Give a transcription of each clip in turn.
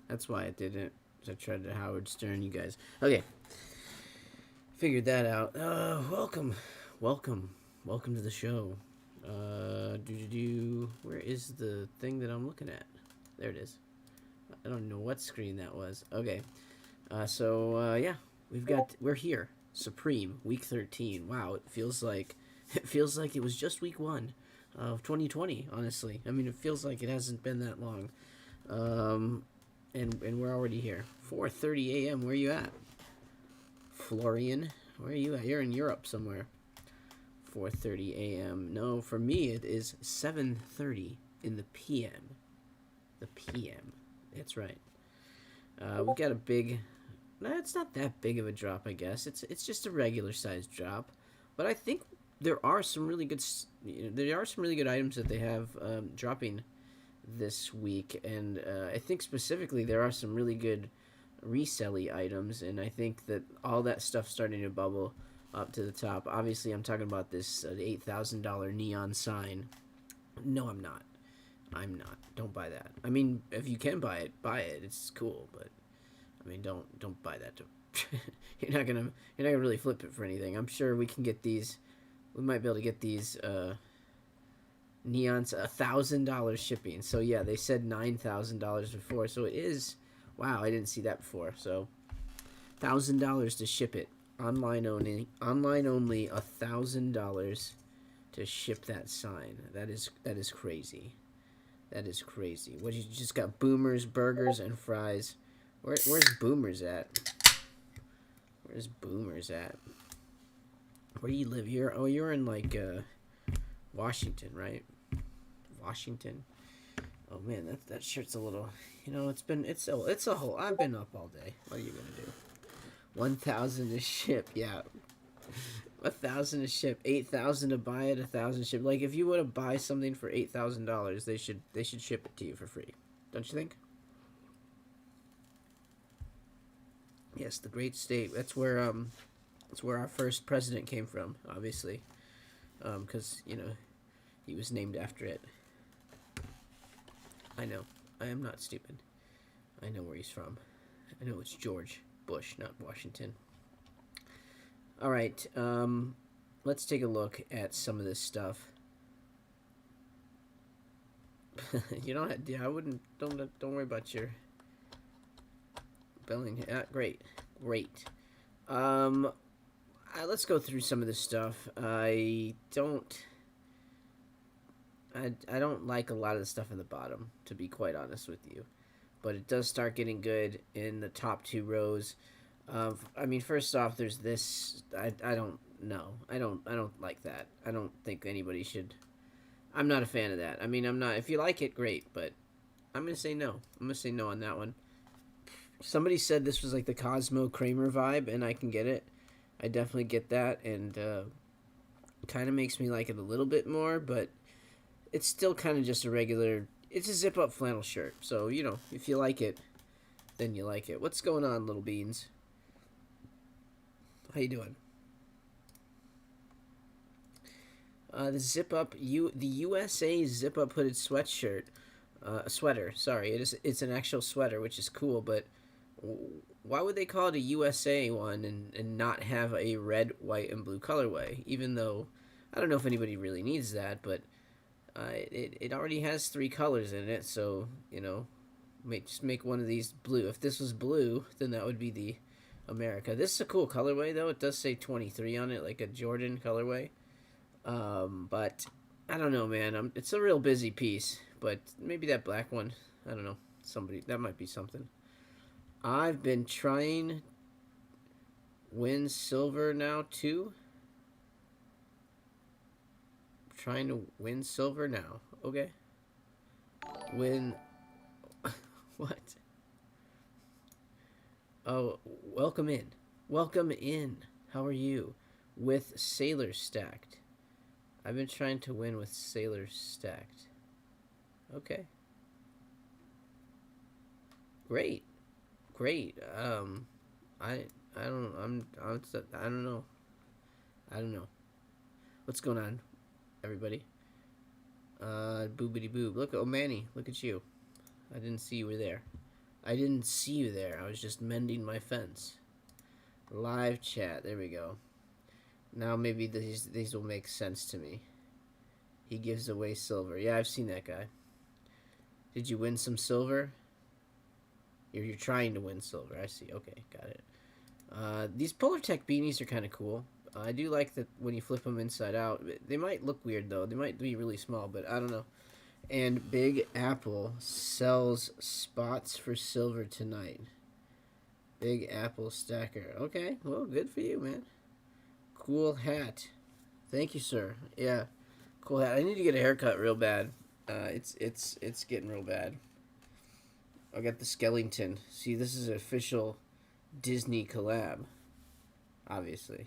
That's why it didn't. I tried to Howard Stern you guys. Okay, figured that out. Welcome, welcome to the show. Where is the thing that I'm looking at? There it is. I don't know what screen that was. Okay, yeah, we're here. Supreme week 13. Wow, it feels like it was just week 1 of 2020. Honestly, I mean, it feels like it hasn't been that long. Um, and we're already here. 4:30 a.m. Where are you at, Florian? Where are you at? You're in Europe somewhere. 4:30 a.m. No, for me it is 7:30 in the p.m. The p.m. That's right. We got a big. No, it's not that big of a drop, I guess. It's just a regular sized drop, but I think there are some really good. There are some really good items that they have dropping this week, and I think specifically there are some really good reselly items, and I think that all that stuff starting to bubble up to the top. Obviously, I'm talking about this $8,000 neon sign. No, I'm not. I'm not. Don't buy that. I mean, if you can buy it, buy it. It's cool, but I mean, don't buy that. You're not gonna really flip it for anything. I'm sure we can get these. We might be able to get these neons $1,000 shipping. So yeah, they said $9,000 before. So it is. Wow, I didn't see that before. So $1,000 to ship it online only. Online only. $1,000 to ship that sign. That is crazy. That is crazy. What, you just got Boomers, burgers, and fries. Where's Boomers at? Where's Boomers at? Where do you live? You're in like Washington, right? Washington. Oh man, that shirt's a little. It's a whole. I've been up all day. What are you gonna do? 1,000 to ship. Yeah. 1,000 to ship, 8,000 to buy it, 1,000 to ship. Like if you were to buy something for $8,000, they should ship it to you for free, don't you think? Yes, the great state. That's where our first president came from, obviously, because he was named after it. I know. I am not stupid. I know where he's from. I know it's George Bush, not Washington. All right, let's take a look at some of this stuff. I wouldn't. Don't worry about your billing. Great. Let's go through some of this stuff. I don't like a lot of the stuff in the bottom, to be quite honest with you, but it does start getting good in the top 2 rows. I mean, first off, there's this. I don't know. I don't like that. I don't think anybody should. I'm not a fan of that. I mean, I'm not. If you like it, great, but I'm gonna say no. I'm gonna say no on that one. Somebody said this was like the Cosmo Kramer vibe, and I can get it. I definitely get that, and kind of makes me like it a little bit more, but it's still kind of just a regular. It's a zip-up flannel shirt, so if you like it, then you like it. What's going on, little beans? How you doing? The zip-up, the USA zip-up hooded sweatshirt, sweater. Sorry, it's an actual sweater, which is cool, but why would they call it a USA one and not have a red, white, and blue colorway? Even though I don't know if anybody really needs that, but it already has 3 colors in it, so just make one of these blue. If this was blue, then that would be the America. This is a cool colorway, though. It does say 23 on it, like a Jordan colorway. But I don't know, man. It's a real busy piece, but maybe that black one. I don't know. That might be something. I've been trying win silver now too. Trying to win silver now. Okay. Win. What? Oh, welcome in. Welcome in. How are you? With sailors stacked. I've been trying to win with sailors stacked. Okay. Great. I don't know. I don't know. What's going on, everybody? Boobity boob. Look, oh Manny, look at you. I didn't see you were there. I didn't see you there. I was just mending my fence. Live chat. There we go. Now maybe these will make sense to me. He gives away silver. Yeah, I've seen that guy. Did you win some silver? You're trying to win silver. I see. Okay, got it. These Polar Tech beanies are kind of cool. I do like that when you flip them inside out. They might look weird, though. They might be really small, but I don't know. And Big Apple sells spots for silver tonight. Big Apple Stacker. Okay, well, good for you, man. Cool hat. Thank you, sir. Yeah, cool hat. I need to get a haircut real bad. It's getting real bad. I got the skeleton. See, this is an official Disney collab. Obviously,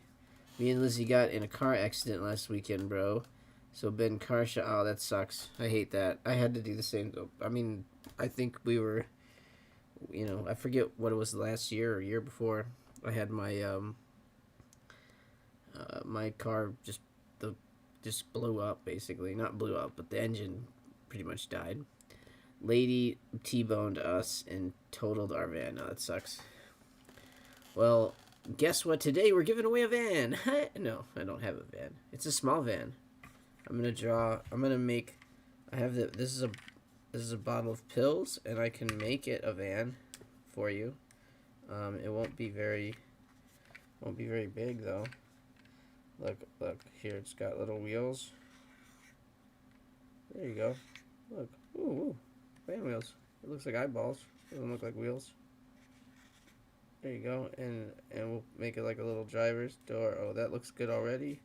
me and Lizzie got in a car accident last weekend, bro. So Ben Karsha, oh, that sucks. I hate that. I had to do the same. I mean, I think we were, I forget what it was last year or year before. I had my my car just blew up, basically. Not blew up, but the engine pretty much died. Lady T-boned us and totaled our van. No, that sucks. Well, guess what? Today we're giving away a van. No, I don't have a van. It's a small van. I'm gonna make. I have the. This is a bottle of pills, and I can make it a van for you. It won't be very big though. Look here. It's got little wheels. There you go. Look. Ooh. Fan wheels. It looks like eyeballs. It doesn't look like wheels. There you go. And we'll make it like a little driver's door. Oh, that looks good already.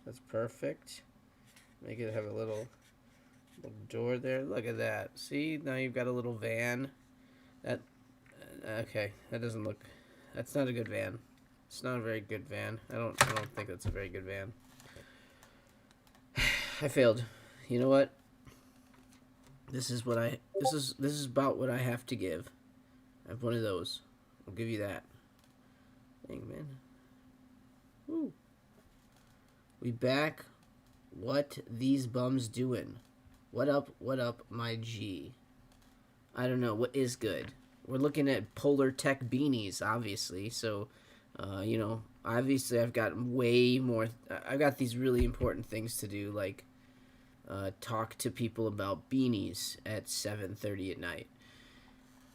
That's perfect. Make it have a little door there. Look at that. See? Now you've got a little van. Okay. That doesn't look. That's not a good van. It's not a very good van. I don't think that's a very good van. I failed. You know what? This is about what I have to give. I have one of those. I'll give you that. Dang, man. Woo. We back. What these bums doing? What up, my G? I don't know. What is good? We're looking at Polar Tech beanies, obviously. So, obviously I've got way more. I've got these really important things to do, like talk to people about beanies at 7:30 at night.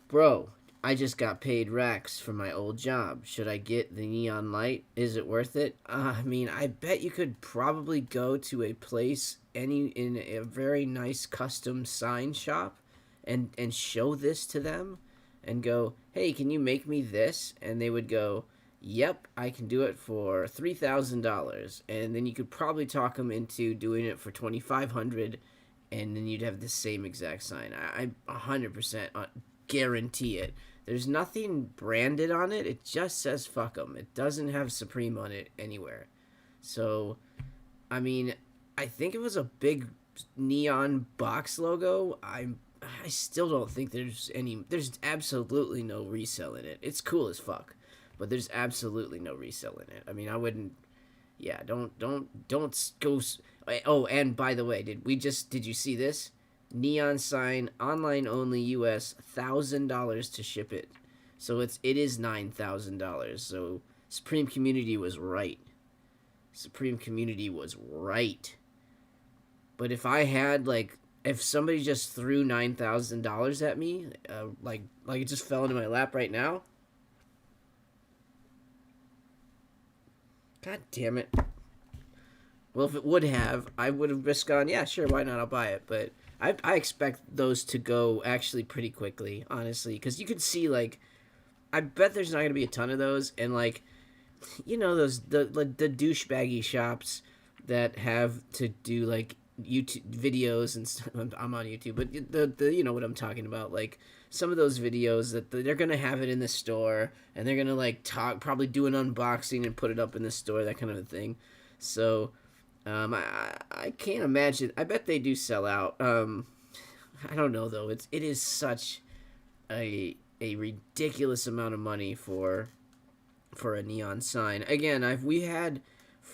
Bro, I just got paid racks for my old job. Should I get the neon light? Is it worth it? I mean, I bet you could probably go to a place in a very nice custom sign shop and show this to them and go, hey, can you make me this? And they would go, yep, I can do it for $3,000. And then you could probably talk them into doing it for $2,500, and then you'd have the same exact sign. I 100% guarantee it. There's nothing branded on it. It just says fuck 'em. It doesn't have Supreme on it anywhere. So, I mean, I think it was a big neon box logo. I still don't think there's absolutely no resell in it. It's cool as fuck, but there's absolutely no resell in it. I mean, I wouldn't. Yeah, don't go. Oh, and by the way, did you see this? Neon sign, online only, US, $1,000 to ship it. So it is $9,000. So Supreme Community was right. Supreme Community was right. But if I had if somebody just threw $9,000 at me, like it just fell into my lap right now. God damn it. Well, if it would have, I would have just gone, yeah, sure, why not? I'll buy it. But I expect those to go actually pretty quickly, honestly, because you could see I bet there's not gonna be a ton of those, and those the douchebaggy shops that have to do YouTube videos and stuff. I'm on YouTube, but the you know what I'm talking about, some of those videos that they're gonna have it in the store, and they're gonna probably do an unboxing and put it up in the store, that kind of a thing. So. I can't imagine. I bet they do sell out. I don't know though. It is such a ridiculous amount of money for a neon sign. Again, we had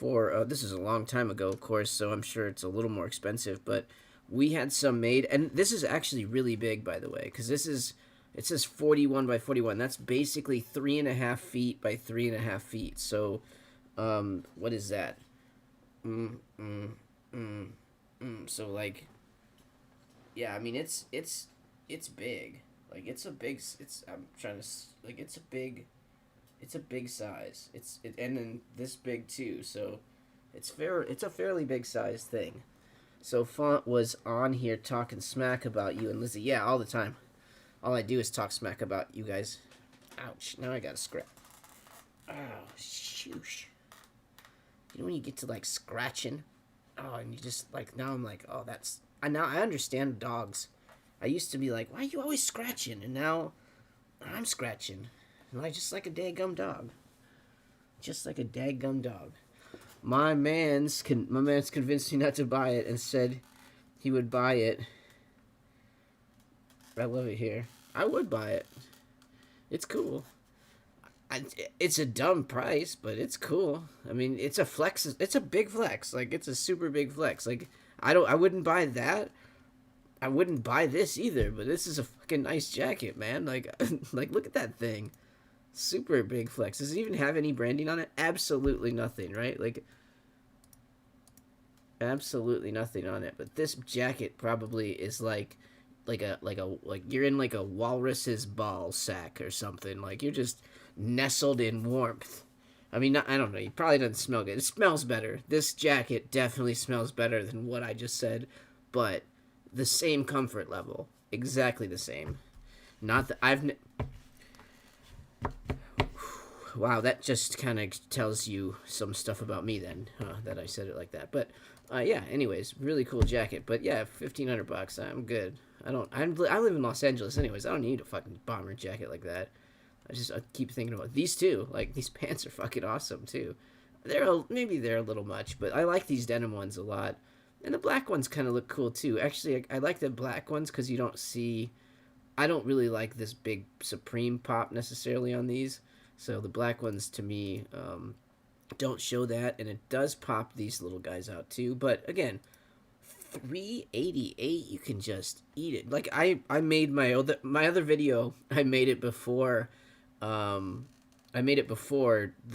this is a long time ago, of course, so I'm sure it's a little more expensive. But we had some made, and this is actually really big, by the way, because this is It says 41 by 41. That's basically 3.5 feet by 3.5 feet. So, what is that? Mm, mm, mm, So like, yeah, I mean it's big. Like it's a big. It's I'm trying to like it's a big. It's a big size. And then this big too. So, It's a fairly big size thing. So Faunt was on here talking smack about you and Lizzie. Yeah, all the time. All I do is talk smack about you guys. Ouch! Now I got a scratch. Oh, shoosh. You know when you get to like scratching? Oh, and you just like now I'm like, oh, that's. Now I understand dogs. I used to be like, why are you always scratching? And now I'm scratching. Like just like a daggum dog. Just like a daggum dog. My man's convinced me not to buy it and said he would buy it. I love it here. I would buy it. It's cool. It's a dumb price, but it's cool. I mean, it's a flex. It's a big flex. Like it's a super big flex. Like I wouldn't buy that. I wouldn't buy this either. But this is a fucking nice jacket, man. Like like look at that thing. Super big flex. Does it even have any branding on it? Absolutely nothing, right? Like absolutely nothing on it. But this jacket probably is like you're in like a walrus's ball sack or something. Like you're just nestled in warmth. I mean, I don't know. It probably doesn't smell good. It smells better. This jacket definitely smells better than what I just said, but the same comfort level, exactly the same. Not that wow, that just kind of tells you some stuff about me then, that I said it like that. But yeah, anyways, really cool jacket. But yeah, $1,500. I'm good. I live in Los Angeles, anyways. I don't need a fucking bomber jacket like that. I keep thinking about these too. Like these pants are fucking awesome too. Maybe they're a little much, but I like these denim ones a lot. And the black ones kind of look cool too. Actually, I like the black ones because you don't see. I don't really like this big Supreme pop necessarily on these. So the black ones to me don't show that, and it does pop these little guys out too. But again, $388, you can just eat it. Like I made my other video. I made it before, the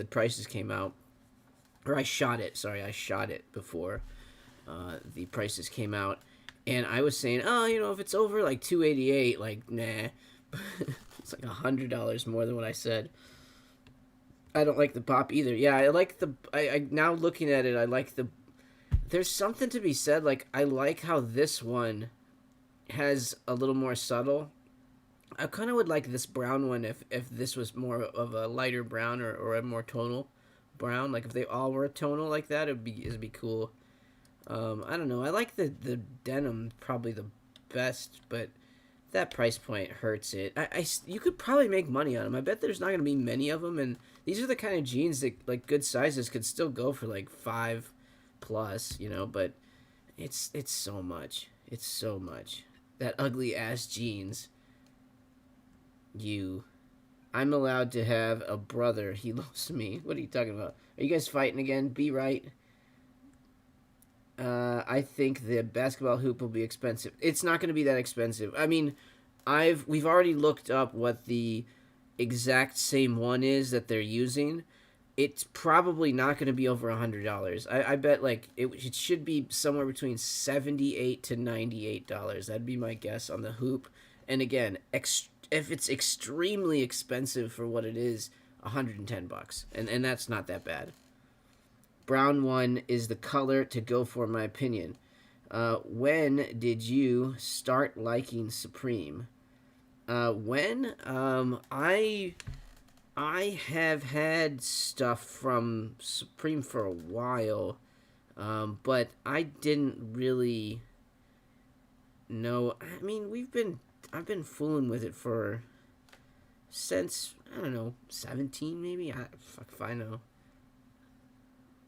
prices came out, or I shot it. Sorry, I shot it before the prices came out, and I was saying, oh, if it's over like 288, like nah, it's like $100 more than what I said. I don't like the pop either. Yeah, I like I now looking at it, I like there's something to be said. Like, I like how this one has a little more subtle. I kind of would like this brown one if this was more of a lighter brown or a more tonal brown. Like, if they all were a tonal like that, it'd be cool. I don't know. I like the denim probably the best, but that price point hurts it. You could probably make money on them. I bet there's not going to be many of them, and these are the kind of jeans that, like, good sizes could still go for, like, 5 plus, but it's so much. It's so much. That ugly-ass jeans. I'm allowed to have a brother. He loves me. What are you talking about? Are you guys fighting again? Be right. I think the basketball hoop will be expensive. It's not going to be that expensive. I mean, we've already looked up what the exact same one is that they're using. It's probably not going to be over $100. I bet like it should be somewhere between $78 to $98. That'd be my guess on the hoop. And again, if it's extremely expensive for what it is, $110, and that's not that bad. Brown one is the color to go for, in my opinion. When did you start liking Supreme? When I have had stuff from Supreme for a while, but I didn't really know. I mean, I've been fooling with it since, I don't know, 17 maybe. Fuck if I know.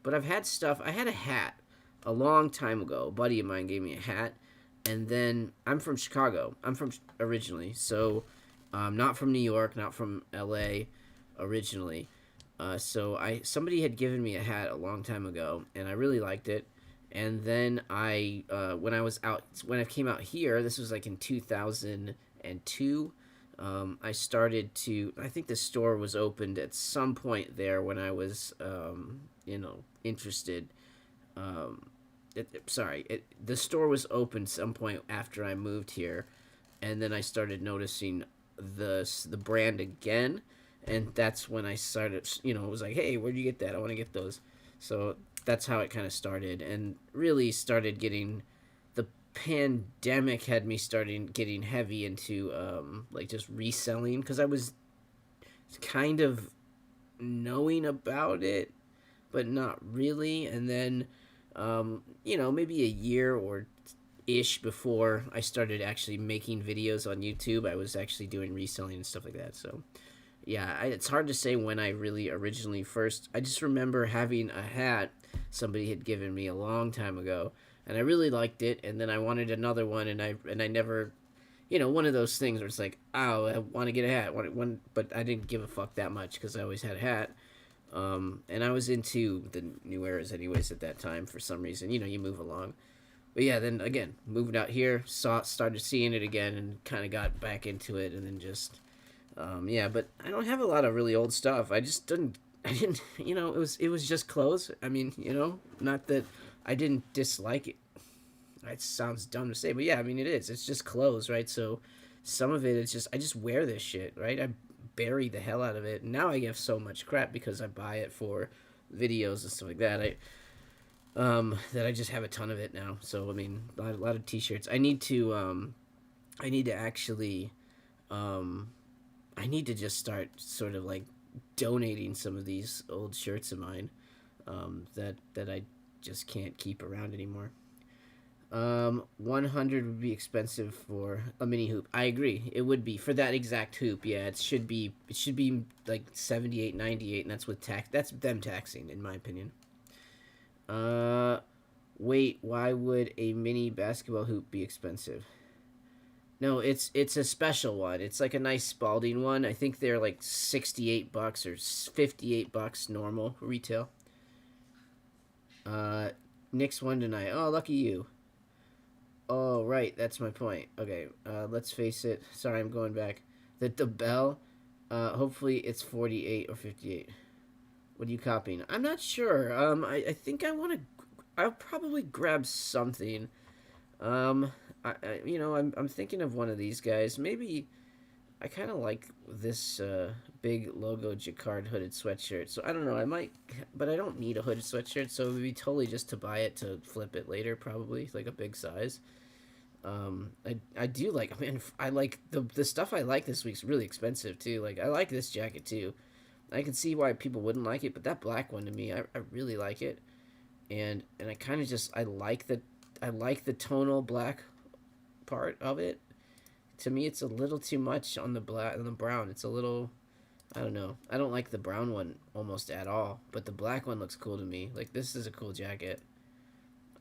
But I've had stuff. I had a hat a long time ago. A buddy of mine gave me a hat. And then I'm from Chicago. I'm from originally. So not from New York, not from LA originally. So somebody had given me a hat a long time ago, and I really liked it. And then when I came out here, this was like in 2002. I started to. I think the store was opened at some point there when I was, interested. The store was open some point after I moved here, and then I started noticing the brand again, and that's when I started. It was like, hey, where'd you get that? I want to get those. So that's how it kind of started, and really started getting. The pandemic had me starting getting heavy into like just reselling because I was kind of knowing about it, but not really. And then, maybe a year or ish before I started actually making videos on YouTube, I was actually doing reselling and stuff like that. So, yeah, it's hard to say when I really originally first. I just remember having a hat somebody had given me a long time ago, and I really liked it. And then I wanted another one, and I never, one of those things where it's like, oh, I want to get a hat, but I didn't give a fuck that much because I always had a hat. And I was into the new eras anyways at that time for some reason. You move along. But yeah, then again, moved out here, started seeing it again, and kind of got back into it, and then just, yeah. But I don't have a lot of really old stuff. I just didn't. I didn't. It was just clothes. I mean, not that I didn't dislike it. It sounds dumb to say, but yeah, I mean it is. It's just clothes, right? So some of it is just I just wear this shit, right? I bury the hell out of it. And now I give so much crap because I buy it for videos and stuff like that. That I just have a ton of it now. So I mean, a lot of t-shirts. I need to actually, I need to just start sort of like donating some of these old shirts of mine, that I just can't keep around anymore. 100 would be expensive for a mini hoop. I agree. It would be for that exact hoop. Yeah, it should be like 78, 98, and that's with tax. That's them taxing, in my opinion. Uh, Wait, why would a mini basketball hoop be expensive? No, it's a special one. It's like a nice Spalding one. I think they're like $68 or $58 normal retail. Uh, Knicks won tonight. Oh, lucky you. Oh, right, that's my point. Okay, let's face it. Sorry, I'm going back. The bell, hopefully it's 48 or 58. What are you copying? I'm not sure. I think I'll probably grab something. Um, I'm thinking of one of these guys. Maybe I kind of like this big logo jacquard hooded sweatshirt. So I don't know. I might, but I don't need a hooded sweatshirt. So it would be totally just to buy it to flip it later, probably like a big size. I do like. I mean, I like the stuff I like this week's really expensive too. Like I like this jacket too. I can see why people wouldn't like it, but that black one to me, I really like it, and I kind of just I like the tonal black part of it. To me, it's a little too much on the black and the brown. It's a little, I don't know. I don't like the brown one almost at all, but the black one looks cool to me. Like this is a cool jacket.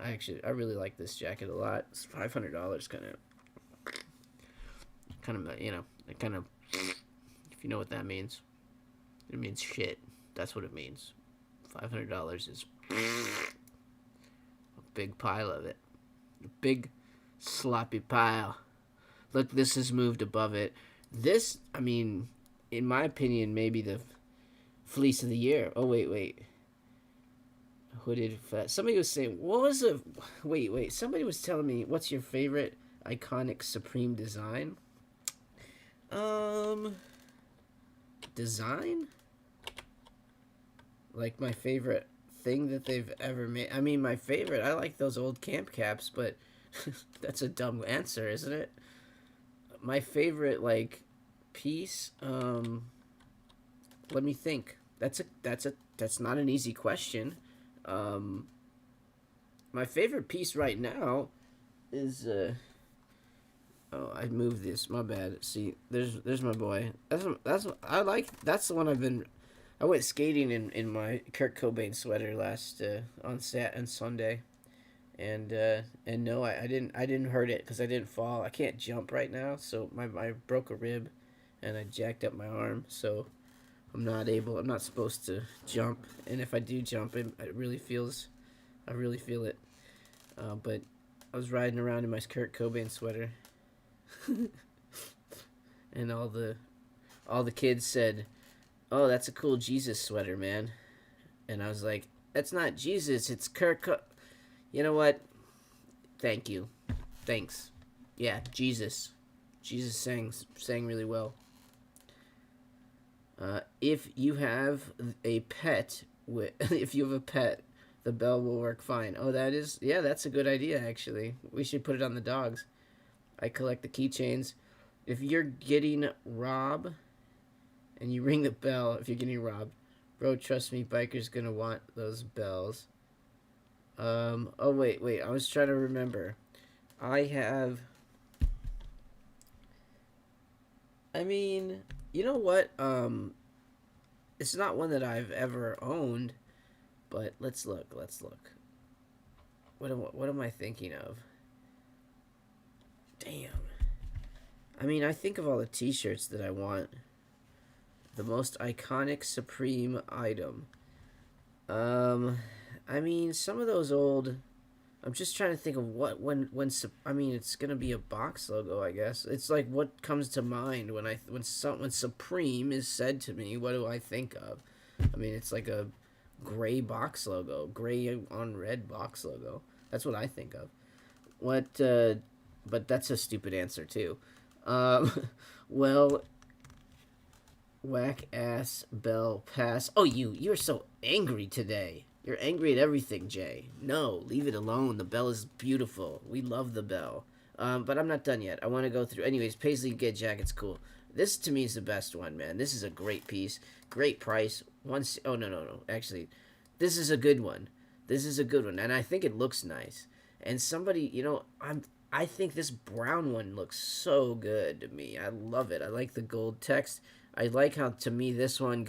I really like this jacket a lot. It's $500, it kind of, if you know what that means, it means shit. That's what it means. $500 is a big pile of it, a big sloppy pile. Look, this has moved above it. This, I mean, in my opinion, maybe the fleece of the year. Oh wait. Hooded fat. Somebody was saying, what was a? Wait. Somebody was telling me, what's your favorite iconic Supreme design? Design? Like my favorite thing that they've ever made. I mean, my favorite. I like those old camp caps, but that's a dumb answer, isn't it? My favorite like piece. Let me think. That's not an easy question. Um, my favorite piece right now is oh, I moved this. My bad. See, there's my boy. That's I like. That's the one I've been. I went skating in my Kurt Cobain sweater last on Sunday, and no, I didn't hurt it because I didn't fall. I can't jump right now, so I broke a rib, and I jacked up my arm, so I'm not able. I'm not supposed to jump, and if I do jump, it really feels. I really feel it. But I was riding around in my Kurt Cobain sweater. and all the kids said, "Oh, that's a cool Jesus sweater, man." And I was like, "That's not Jesus. It's Kirk." You know what? Thank you. Thanks. Yeah, Jesus. Jesus sang really well. If you have a pet, if you have a pet, the bell will work fine. Oh, that's a good idea actually. We should put it on the dogs. I collect the keychains. If you're getting robbed and you ring the bell, if you're getting robbed, bro, trust me, biker's gonna want those bells. Oh wait. I was trying to remember. I have. I mean, you know what? It's not one that I've ever owned, but let's look. Let's look. What am I thinking of? Damn. I mean, I think of all the T-shirts that I want. The most iconic Supreme item. Um, I mean, some of those old. I'm just trying to think of what when. I mean, it's gonna be a box logo, I guess. It's like what comes to mind when Supreme is said to me. What do I think of? I mean, it's like a gray box logo, gray on red box logo. That's what I think of. What? But that's a stupid answer too. Well, whack ass bell pass. Oh, you're so angry today. You're angry at everything, Jay. No, leave it alone. The bell is beautiful. We love the bell. But I'm not done yet. I want to go through. Anyways, Paisley Get Jacket's cool. This to me is the best one, man. This is a great piece. Great price. Oh, no. Actually, this is a good one. This is a good one. And I think it looks nice. And somebody, I think this brown one looks so good to me. I love it. I like the gold text. I like how, to me, this one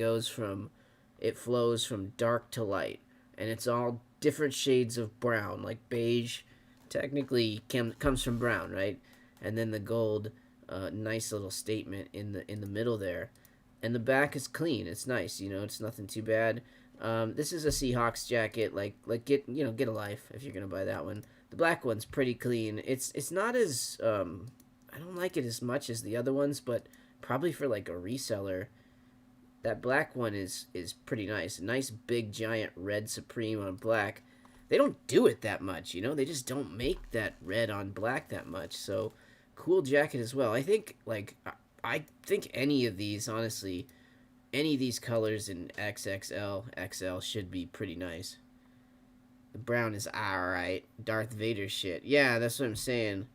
it flows from dark to light. And it's all different shades of brown, like beige technically comes from brown, right? And then the gold, nice little statement in the middle there. And the back is clean. It's nice, it's nothing too bad. This is a Seahawks jacket, like get a life if you're gonna buy that one. The black one's pretty clean. It's not as I don't like it as much as the other ones, but probably for like a reseller, that black one is pretty nice. A nice big giant red Supreme on black. They don't do it that much, They just don't make that red on black that much. So cool jacket as well. I think any of these, honestly, any of these colors in XXL, XL should be pretty nice. The brown is alright. Darth Vader shit. Yeah, that's what I'm saying.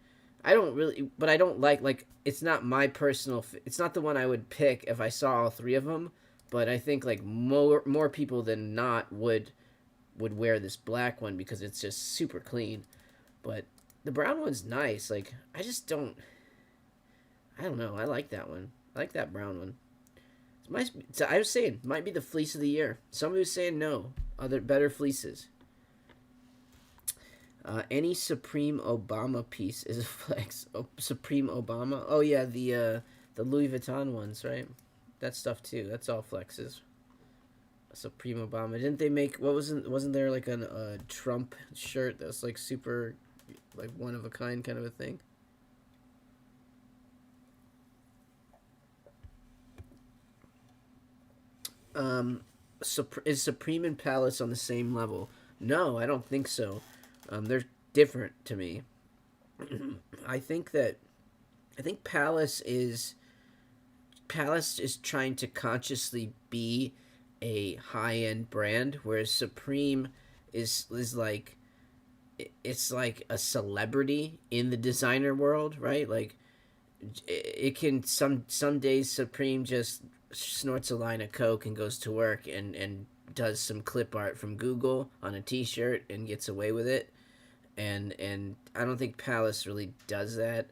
I don't really, but I don't like it's not my personal. It's not the one I would pick if I saw all three of them. But I think like more people than not would wear this black one because it's just super clean. But the brown one's nice. Like I just don't. I don't know. I like that one. I like that brown one. I was saying might be the fleece of the year. Somebody was saying no. Other better fleeces. Any Supreme Obama piece is a flex. Oh, Supreme Obama. Oh yeah, the Louis Vuitton ones, right? That stuff too. That's all flexes. Supreme Obama. Didn't they make wasn't there like a Trump shirt that's like super, like one of a kind kind of a thing? Is Supreme and Palace on the same level? No, I don't think so. They're different to me. I think Palace is trying to consciously be a high end brand, whereas Supreme is like it's like a celebrity in the designer world, right? Like it can some days Supreme just snorts a line of coke and goes to work and does some clip art from Google on a T-shirt and gets away with it, and I don't think Palace really does that.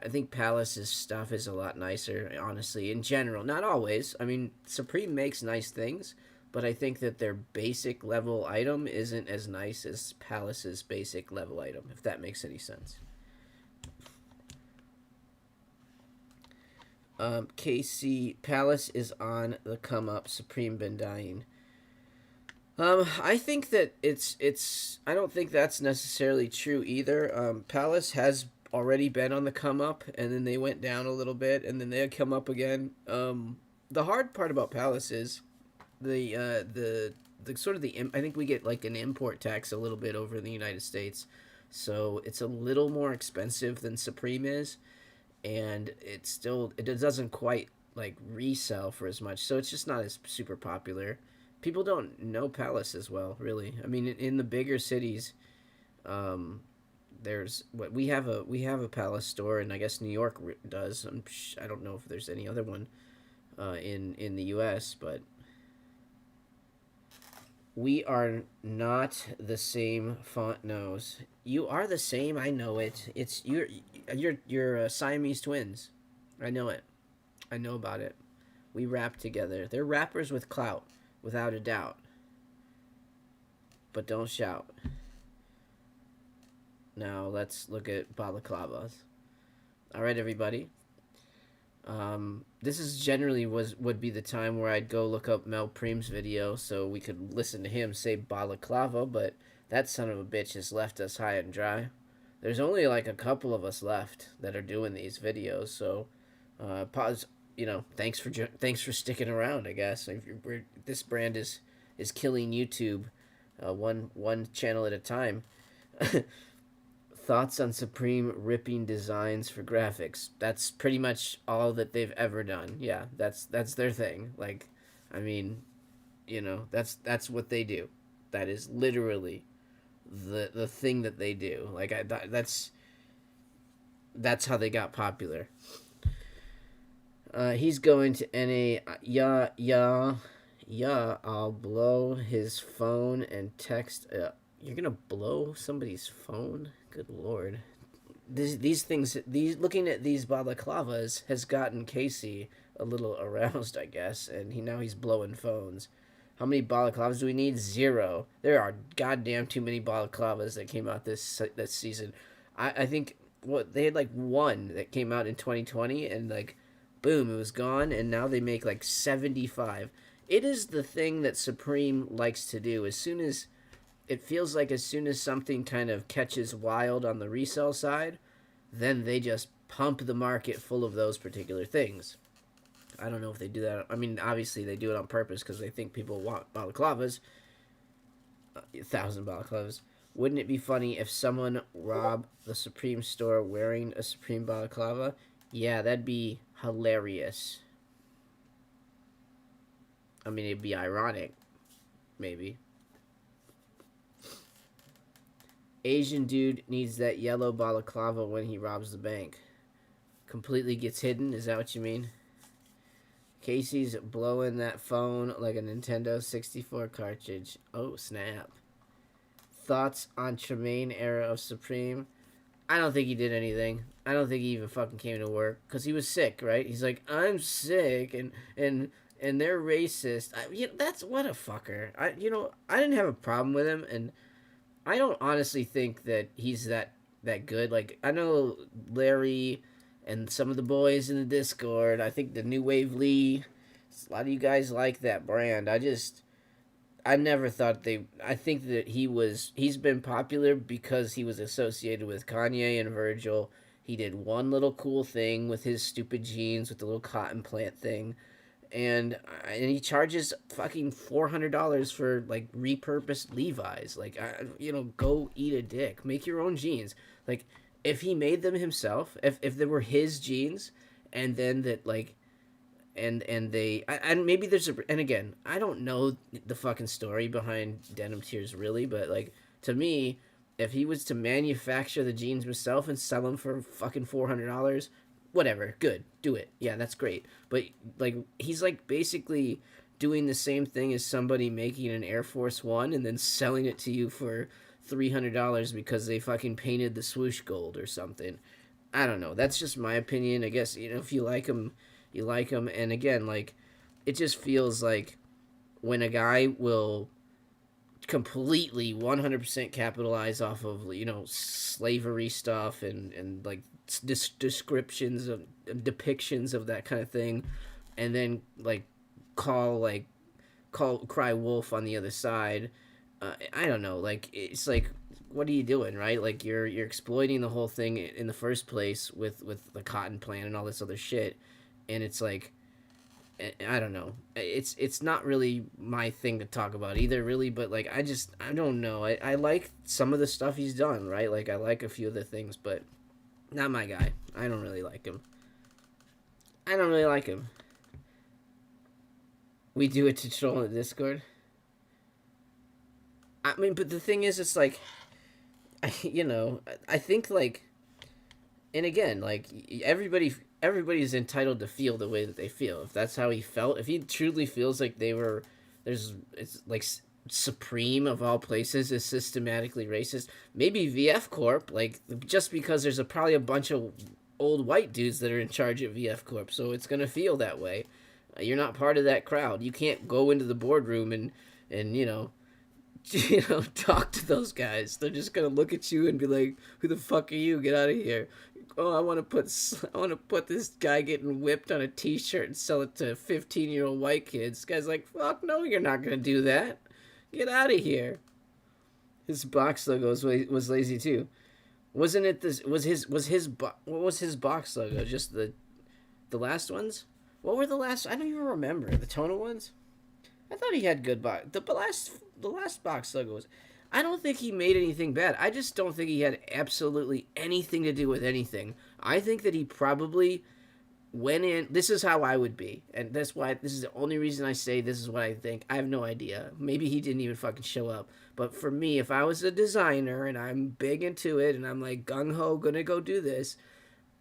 I think Palace's stuff is a lot nicer, honestly, in general. Not always. I mean, Supreme makes nice things, but I think that their basic level item isn't as nice as Palace's basic level item, if that makes any sense. KC Palace is on the come up. Supreme been dying. I think that it's. I don't think that's necessarily true either. Palace has already been on the come up, and then they went down a little bit, and then they come up again. The hard part about Palace is the sort of I think we get like an import tax a little bit over in the United States, so it's a little more expensive than Supreme is, and it doesn't quite like resell for as much, so it's just not as super popular. People don't know Palace as well, really. I mean, in the bigger cities, um, there's what we have a Palace store, and I guess New York does. I don't know if there's any other one in the U.S., but we are not the same font nose. You are the same. I know it. It's you're Siamese twins. I know it. I know about it. We rap together. They're rappers with clout, without a doubt. But don't shout. Now let's look at balaclavas. All right, everybody. This is generally would be the time where I'd go look up Mel Preem's video so we could listen to him say balaclava, but that son of a bitch has left us high and dry. There's only like a couple of us left that are doing these videos, so pause. Thanks for sticking around. I guess this brand is killing YouTube, one channel at a time. Thoughts on Supreme ripping designs for graphics. That's pretty much all that they've ever done. Yeah, that's their thing. Like, I mean, that's what they do. That is literally the thing that they do. Like, that's how they got popular. He's going to NA. Yeah. I'll blow his phone and text. You're gonna blow somebody's phone? Good lord. These things, looking at these balaclavas has gotten Casey a little aroused, I guess, and now he's blowing phones. How many balaclavas do we need? 0. There are goddamn too many balaclavas that came out this season. I think they had like 1 that came out in 2020, and like boom, it was gone, and now they make like 75. It is the thing that Supreme likes to do. It feels like as soon as something kind of catches wild on the resale side, then they just pump the market full of those particular things. I don't know if they do that. I mean, obviously they do it on purpose because they think people want balaclavas. 1,000 balaclavas. Wouldn't it be funny if someone robbed the Supreme store wearing a Supreme balaclava? Yeah, that'd be hilarious. I mean, it'd be ironic, maybe. Asian dude needs that yellow balaclava when he robs the bank. Completely gets hidden, is that what you mean? Casey's blowing that phone like a Nintendo 64 cartridge. Oh, snap. Thoughts on Tremaine era of Supreme? I don't think he did anything. I don't think he even fucking came to work. Because he was sick, right? He's like, I'm sick, and they're racist. That's, what a fucker. I didn't have a problem with him, and I don't honestly think that he's that good. Like, I know Larry and some of the boys in the Discord, I think the New Wave Lee, a lot of you guys like that brand. I never thought I think that he's been popular because he was associated with Kanye and Virgil. He did one little cool thing with his stupid jeans with the little cotton plant thing. And he charges fucking $400 for like repurposed Levi's. Like, go eat a dick. Make your own jeans. Like, if he made them himself, if they were his jeans, and then that like, and maybe there's and again, I don't know the fucking story behind Denim Tears really, but like to me, if he was to manufacture the jeans himself and sell them for fucking $400. Whatever, good, do it. Yeah, that's great. But like, he's like basically doing the same thing as somebody making an Air Force One and then selling it to you for $300 because they fucking painted the swoosh gold or something. I don't know. That's just my opinion. I guess if you like them, you like them. And again, like, it just feels like when a guy will completely 100% capitalize off of slavery stuff and like descriptions of depictions of that kind of thing, and then like cry wolf on the other side. I don't know, like, it's like what are you doing, right? Like you're exploiting the whole thing in the first place with the cotton plant and all this other shit, and it's like, I don't know. It's not really my thing to talk about either, really. But like, I don't know. I like some of the stuff he's done, right? Like I like a few of the things, but not my guy. I don't really like him. I don't really like him. We do it to troll in the Discord. I mean, but the thing is, it's like, I think like, and again, like everybody's entitled to feel the way that they feel. If that's how he felt, if he truly feels like it's like Supreme of all places is systematically racist. Maybe VF Corp, like just because there's probably a bunch of old white dudes that are in charge of VF Corp, so it's gonna feel that way. You're not part of that crowd. You can't go into the boardroom and talk to those guys. They're just gonna look at you and be like, "Who the fuck are you? Get out of here." Oh, I want to put this guy getting whipped on a T-shirt and sell it to 15-year-old white kids. This guy's like, "Fuck no, you're not gonna do that. Get out of here." His box logo was lazy too. Wasn't it this? What was his box logo? Just the last ones. What were the last? I don't even remember the tonal ones. I thought he had good box. The last box logo was. I don't think he made anything bad. I just don't think he had absolutely anything to do with anything. I think that he probably went in. This is how I would be, and that's why this is the only reason I say this is what I think. I have no idea. Maybe he didn't even fucking show up. But for me, if I was a designer and I'm big into it and I'm like gung ho gonna go do this,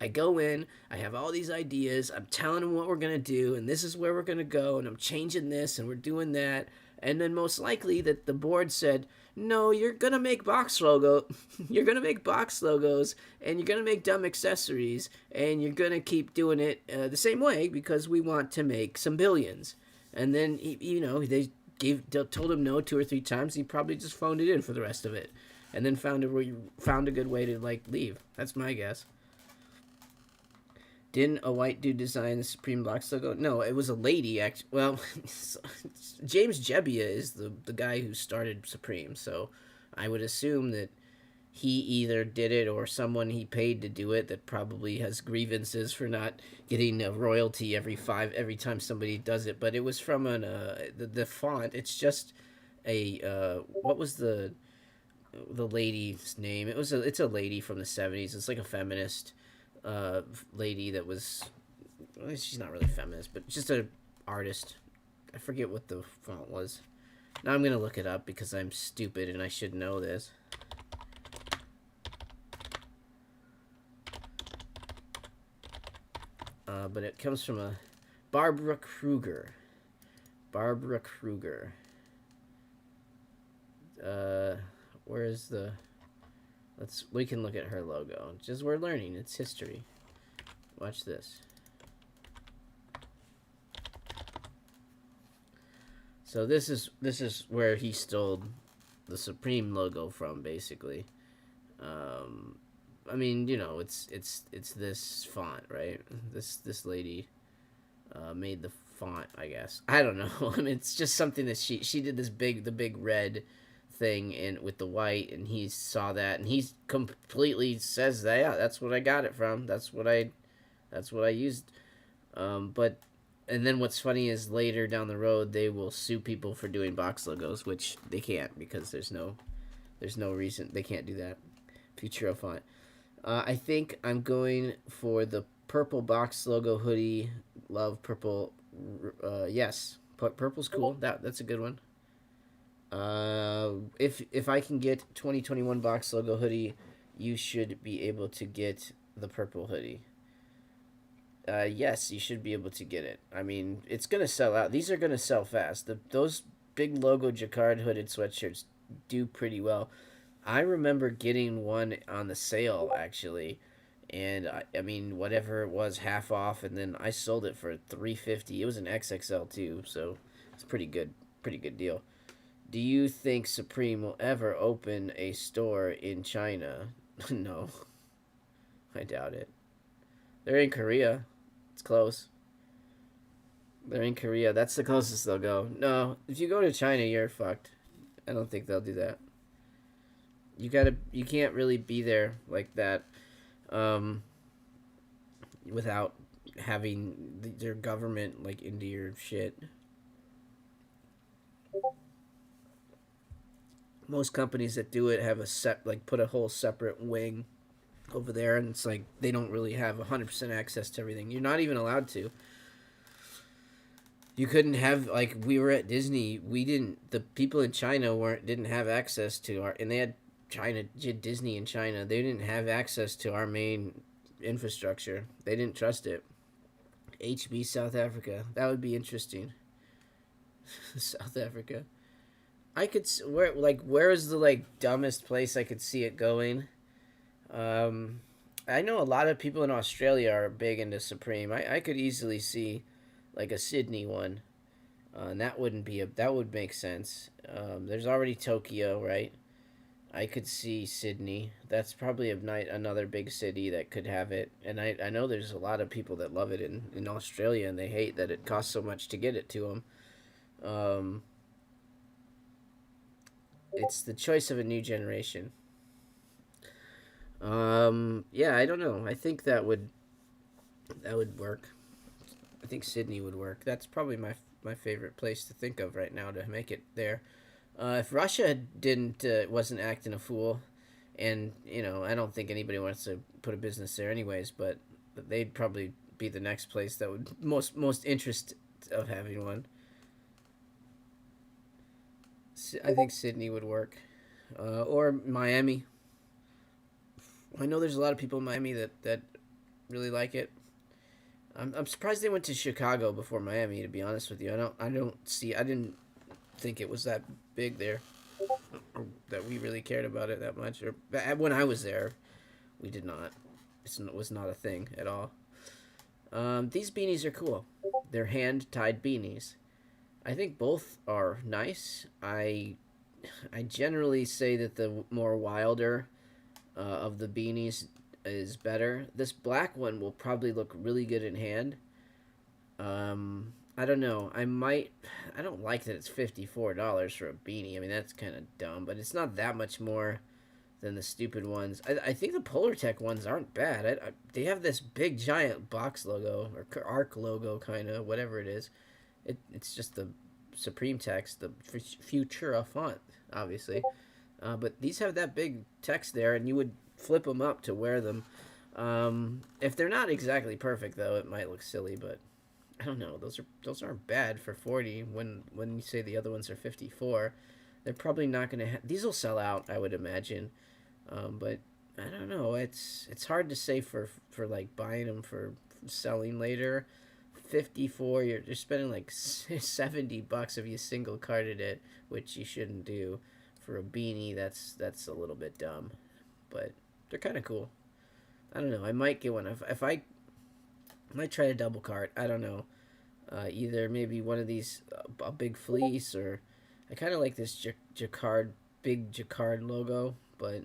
I go in, I have all these ideas, I'm telling them what we're going to do, and this is where we're going to go, and I'm changing this, and we're doing that, and then most likely that the board said, no, you're going to make box logo, you're going to make box logos, and you're going to make dumb accessories, and you're going to keep doing it the same way, because we want to make some billions. And then, they told him no 2 or 3 times, he probably just phoned it in for the rest of it, and then found a good way to, like, leave. That's my guess. Didn't a white dude design the Supreme box logo? No, it was a lady. Well, James Jebbia is the guy who started Supreme, so I would assume that he either did it or someone he paid to do it that probably has grievances for not getting a royalty every time somebody does it. But it was from the font. It's just what was the lady's name? It's a lady from the 70s. It's like a feminist lady that was, well, she's not really feminist, but just an artist. I forget what the font was. Now I'm gonna look it up because I'm stupid and I should know this. But it comes from a Barbara Kruger. Where is the? We can look at her logo. Just we're learning. It's history. Watch this. So this is where he stole the Supreme logo from, basically. I mean, it's this font, right? This lady made the font, I guess. I don't know. I mean, it's just something that she did the big red thing in with the white, and he saw that, and he completely says that, yeah, that's what I got it from. That's what I used. But and then what's funny is later down the road they will sue people for doing box logos, which they can't because there's no reason they can't do that. Futuro font. I think I'm going for the purple box logo hoodie. Love purple. Yes, purple's cool. That's a good one. If I can get 2021 box logo hoodie, you should be able to get the purple hoodie. Yes, you should be able to get it. I mean, it's gonna sell out. These are gonna sell fast. Those big logo jacquard hooded sweatshirts do pretty well. I remember getting one on the sale actually, and I mean whatever it was, half off, and then I sold it for $350. It was an XXL too, so it's pretty good deal. Do you think Supreme will ever open a store in China? No, I doubt it. They're in Korea. It's close. They're in Korea. That's the closest they'll go. No, if you go to China, you're fucked. I don't think they'll do that. you can't really be there like that um, without having their government like into your shit. Most companies that do it have a set like put a whole separate wing over there, and it's like they don't really have 100% access to everything. You're not even allowed to. You couldn't have like we were at Disney. We didn't. The people in China weren't didn't have access to our, and they had China Disney in China. They didn't have access to our main infrastructure. They didn't trust it. HB South Africa. That would be interesting. South Africa. I could where is the like dumbest place I could see it going? Um, I know a lot of people in Australia are big into Supreme. I could easily see like a Sydney one, and that would make sense. There's already Tokyo, right? I could see Sydney. That's probably another big city that could have it. And I know there's a lot of people that love it in Australia, and they hate that it costs so much to get it to them. Um, it's the choice of a new generation. Yeah, I don't know. I think that would work. I think Sydney would work. That's probably my favorite place to think of right now to make it there. If Russia didn't wasn't acting a fool, and I don't think anybody wants to put a business there anyways, but they'd probably be the next place that would most interest of having one. I think Sydney would work, or Miami. I know there's a lot of people in Miami that really like it. I'm surprised they went to Chicago before Miami. To be honest with you, I didn't think it was that big there, or that we really cared about it that much. Or when I was there, we did not. It was not a thing at all. These beanies are cool. They're hand tied beanies. I think both are nice. I generally say that the more wilder of the beanies is better. This black one will probably look really good in hand. I don't know. I don't like that it's $54 for a beanie. I mean, that's kind of dumb, but it's not that much more than the stupid ones. I think the Polar Tech ones aren't bad. They have this big giant box logo or arc logo, kind of whatever it is. It's just the Supreme text, the Futura font, obviously. But these have that big text there, and you would flip them up to wear them. If they're not exactly perfect, though, it might look silly. But I don't know. Those aren't bad for 40. When you say the other ones are 54, they're probably not gonna. These will sell out, I would imagine. But I don't know. It's hard to say for like buying them for selling later. 54, you're spending like $70 if you single carded it, which you shouldn't do. For a beanie, that's a little bit dumb, but they're kind of cool. I don't know. I might get one if I might try to double cart. I don't know. Either maybe one of these a big fleece, or I kind of like this jacquard big jacquard logo, but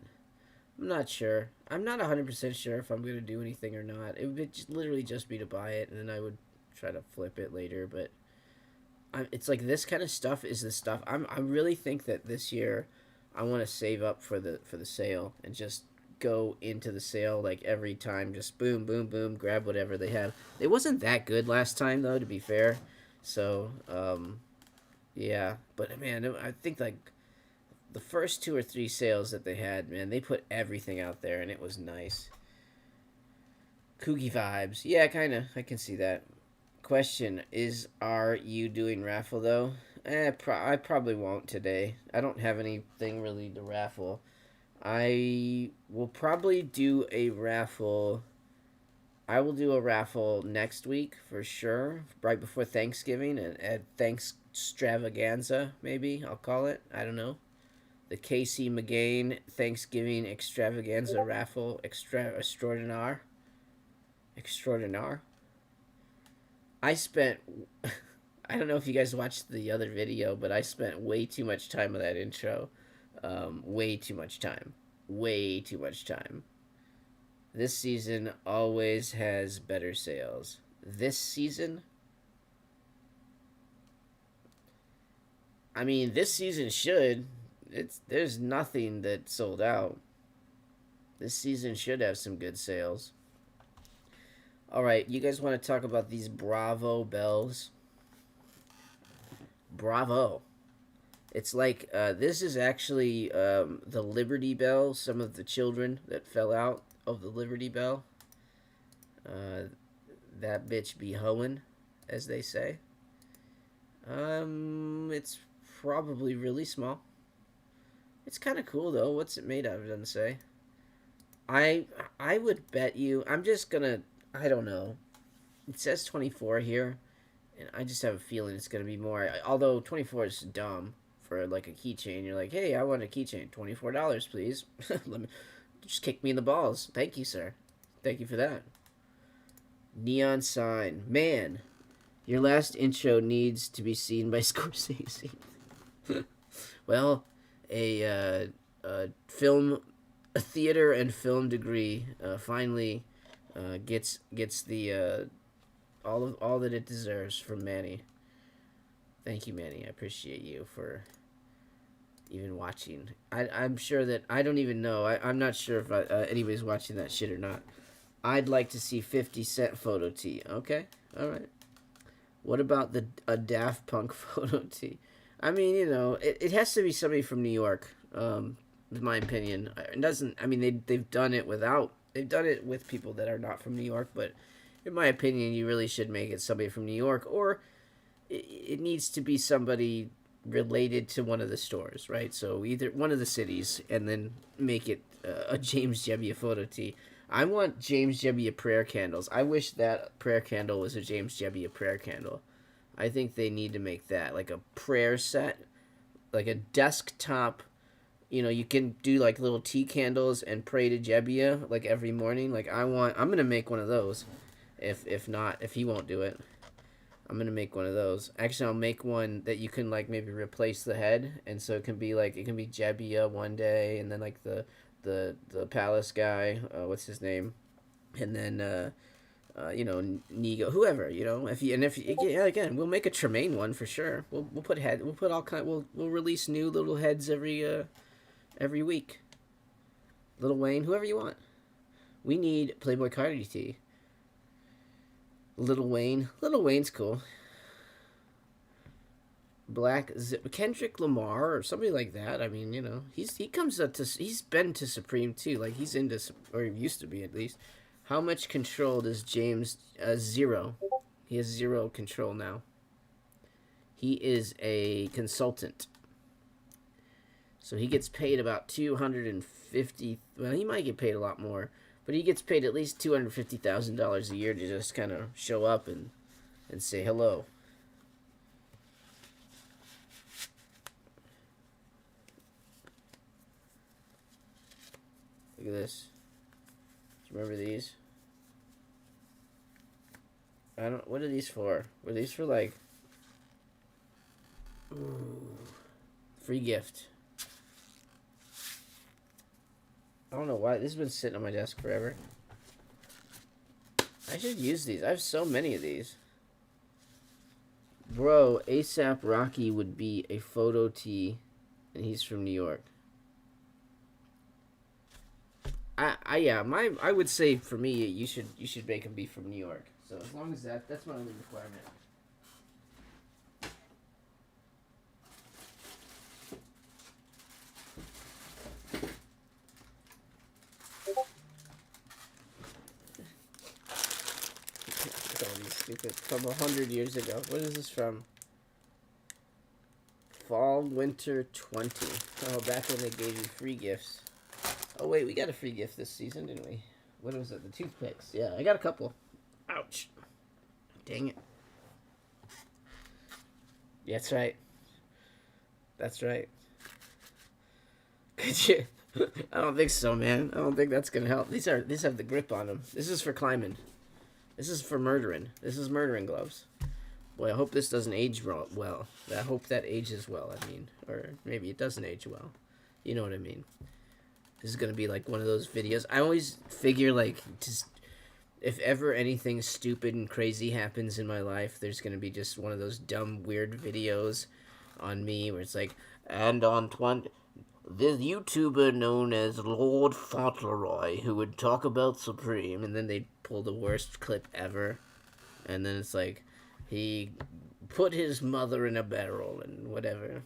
I'm not sure. I'm not 100% sure if I'm gonna do anything or not. It would literally just be to buy it, and then I would try to flip it later. But it's like this kind of stuff is the stuff I really think that this year I want to save up for the sale and just go into the sale like every time, just boom boom boom, grab whatever they have. It wasn't that good last time though, to be fair. So yeah, but man, I think like the first two or three sales that they had, man, they put everything out there and it was nice. Kooky vibes, yeah, kind of. I can see that. Question is, are you doing raffle though? I probably won't today. I don't have anything really to raffle. I will probably do a raffle. I will do a raffle next week for sure, right before Thanksgiving, and at Thanks Extravaganza, maybe I'll call it. I don't know. The Casey McGain Thanksgiving Extravaganza raffle extraordinaire. Extraordinaire. I spent. I don't know if you guys watched the other video, but I spent way too much time on that intro. Way too much time. Way too much time. This season always has better sales. This season, I mean, this season should. there's nothing that sold out. This season should have some good sales. All right, you guys want to talk about these Bravo bells? Bravo. It's like this is actually the Liberty Bell. Some of the children that fell out of the Liberty Bell. That bitch be hoeing, as they say. It's probably really small. It's kind of cool though. What's it made of? It doesn't say. I would bet you. I'm just gonna. I don't know. It says 24 here, and I just have a feeling it's gonna be more. Although 24 is dumb for like a keychain. You're like, hey, I want a keychain. $24, please. Let me just kick me in the balls. Thank you, sir. Thank you for that. Neon sign. Man, your last intro needs to be seen by Scorsese. Well, a theater and film degree finally gets the all that it deserves from Manny. Thank you, Manny. I appreciate you for even watching. I'm sure that I don't even know. I'm not sure if anybody's watching that shit or not. I'd like to see 50 Cent photo tee. Okay, all right. What about a Daft Punk photo tee? I mean, it has to be somebody from New York. In my opinion, it doesn't. I mean, they've done it without. They've done it with people that are not from New York, but in my opinion, you really should make it somebody from New York, or it needs to be somebody related to one of the stores, right? So either one of the cities, and then make it a James Jebbia photo tee. I want James Jebbia prayer candles. I wish that prayer candle was a James Jebbia prayer candle. I think they need to make that like a prayer set, like a desktop. You can do like little tea candles and pray to Jebbia like every morning. Like I'm gonna make one of those. If he won't do it, I'm gonna make one of those. Actually, I'll make one that you can like maybe replace the head, and so it can be Jebbia one day, and then like the palace guy, what's his name, and then Nego, whoever, yeah, again, we'll make a Tremaine one for sure. We'll put all kind. We'll release new little heads every week. Lil Wayne, whoever you want. We need Playboy Cardi tee. Lil Wayne's cool. Kendrick Lamar or somebody like that. I mean, he's been to Supreme too. Like he's into, or he used to be at least. How much control does James? Zero. He has zero control now. He is a consultant, so he gets paid about 250. Well, he might get paid a lot more, but he gets paid at least $250,000 a year to just kind of show up and say hello. Look at this. Do you remember these? What are these for? Were these for like... Ooh, free gift. I don't know why. This has been sitting on my desk forever. I should use these. I have so many of these. Bro, ASAP Rocky would be a photo tee, and he's from New York. I would say for me, you should make him be from New York. So as long as that's my only requirement. All these stupid from 100 years ago. What is this from? Fall Winter 20. Oh, back when they gave you free gifts. Oh wait, we got a free gift this season, didn't we? What was it? The toothpicks. Yeah, I got a couple. Ouch. Dang it. Yeah, that's right. That's right. Could you? I don't think so, man. I don't think that's gonna help. These have the grip on them. This is for climbing. This is for murdering. This is murdering gloves. Boy, I hope this doesn't age well. I hope that ages well. I mean, or maybe it doesn't age well. You know what I mean. This is going to be like one of those videos. I always figure like just if ever anything stupid and crazy happens in my life, there's going to be just one of those dumb weird videos on me where it's like, and on this YouTuber known as Lord Fauntleroy who would talk about Supreme, and then they'd pull the worst clip ever, and then it's like he put his mother in a barrel and whatever.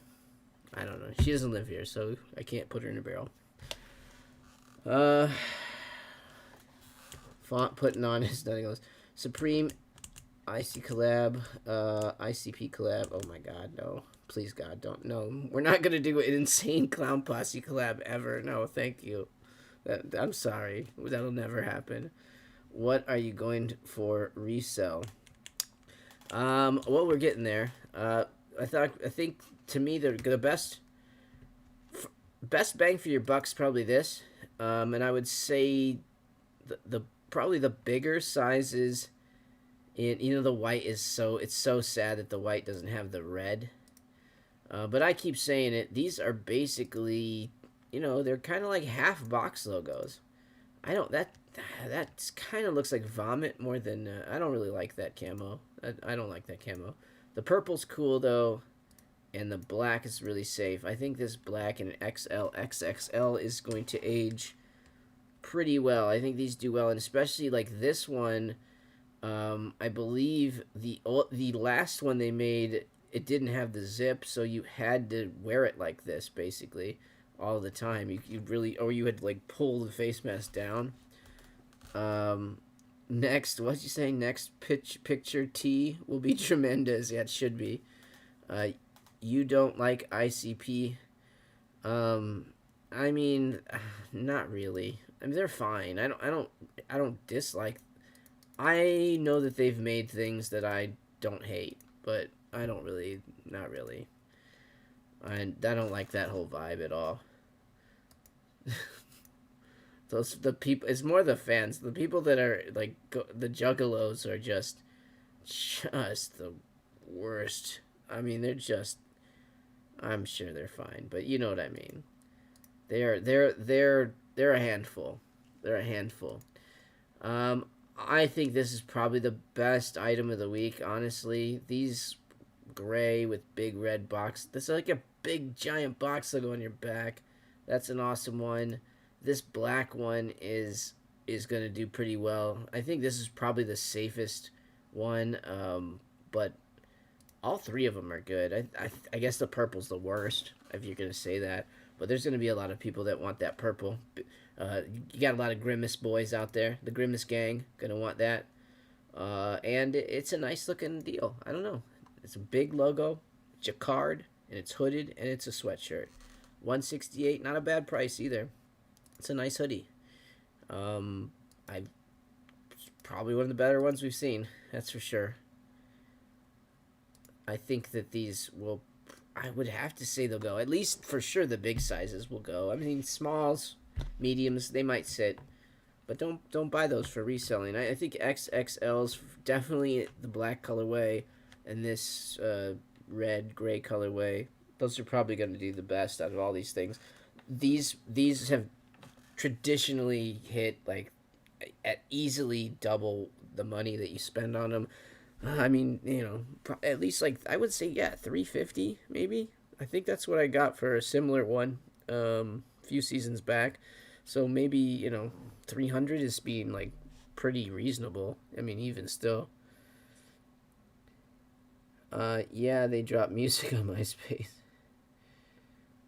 I don't know. She doesn't live here, so I can't put her in a barrel. Font putting on his nothing else. Supreme IC collab, ICP collab. Oh my god, no. Please God, don't. No, we're not gonna do an insane clown posse collab ever. No, thank you. I'm sorry. That'll never happen. What are you going for resell? Well, we're getting there. I think to me the best bang for your buck's probably this. And I would say the probably the bigger sizes. The white is it's so sad that the white doesn't have the red. But I keep saying it. These are basically, they're kind of like half box logos. That kind of looks like vomit more than. I don't really like that camo. I don't like that camo. The purple's cool though, and the black is really safe. I think this black and XL XXL is going to age pretty well. I think these do well, and especially like this one. I believe the last one they made, it didn't have the zip, so you had to wear it like this basically all the time. You really, or you had to like pull the face mask down. Next, what'd you say? Next picture T will be tremendous. Yeah, it should be. You don't like ICP? I mean, not really. I mean, they're fine. I don't dislike. I know that they've made things that I don't hate, but I don't really, not really. I don't like that whole vibe at all. The people, it's more the fans. The people that are like the juggalos are just the worst. I mean, they're just. I'm sure they're fine, but you know what I mean. They're a handful. They're a handful. I think this is probably the best item of the week, honestly. These gray with big red box. This is like a big giant box logo on your back. That's an awesome one. This black one is going to do pretty well. I think this is probably the safest one, but all three of them are good. I guess the purple's the worst, if you're going to say that. But there's going to be a lot of people that want that purple. You got a lot of Grimace boys out there. The Grimace gang going to want that. And it's a nice looking deal. I don't know. It's a big logo, jacquard, and it's hooded, and it's a sweatshirt. $168, not a bad price either. It's a nice hoodie. Probably one of the better ones we've seen. That's for sure. I think that these will. I would have to say they'll go. At least for sure the big sizes will go. I mean, smalls, mediums, they might sit. But don't buy those for reselling. I think XXL's definitely the black colorway and this red gray colorway. Those are probably going to do the best out of all these things. These have traditionally hit like at easily double the money that you spend on them. I mean, at least like I would say, yeah, $350 maybe. I think that's what I got for a similar one a few seasons back. So maybe $300 is being like pretty reasonable. I mean, even still. Yeah, they dropped music on MySpace.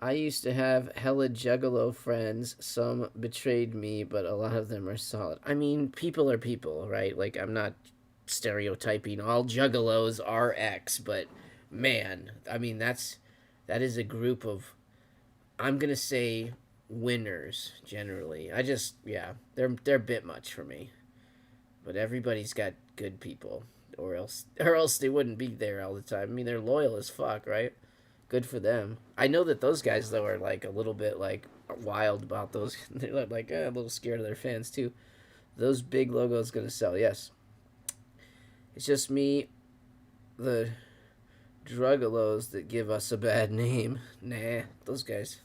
I used to have hella juggalo friends. Some betrayed me, but a lot of them are solid. I mean, people are people, right? Like, I'm not stereotyping all juggalos are X, but man, I mean, that is a group of, I'm going to say, winners, generally. They're a bit much for me. But everybody's got good people, or else they wouldn't be there all the time. I mean, they're loyal as fuck, right? Good for them. I know that those guys, though, are like a little bit like wild about those. They're like a little scared of their fans, too. Those big logos going to sell, yes. It's just me, the druggalos that give us a bad name. Nah, those guys.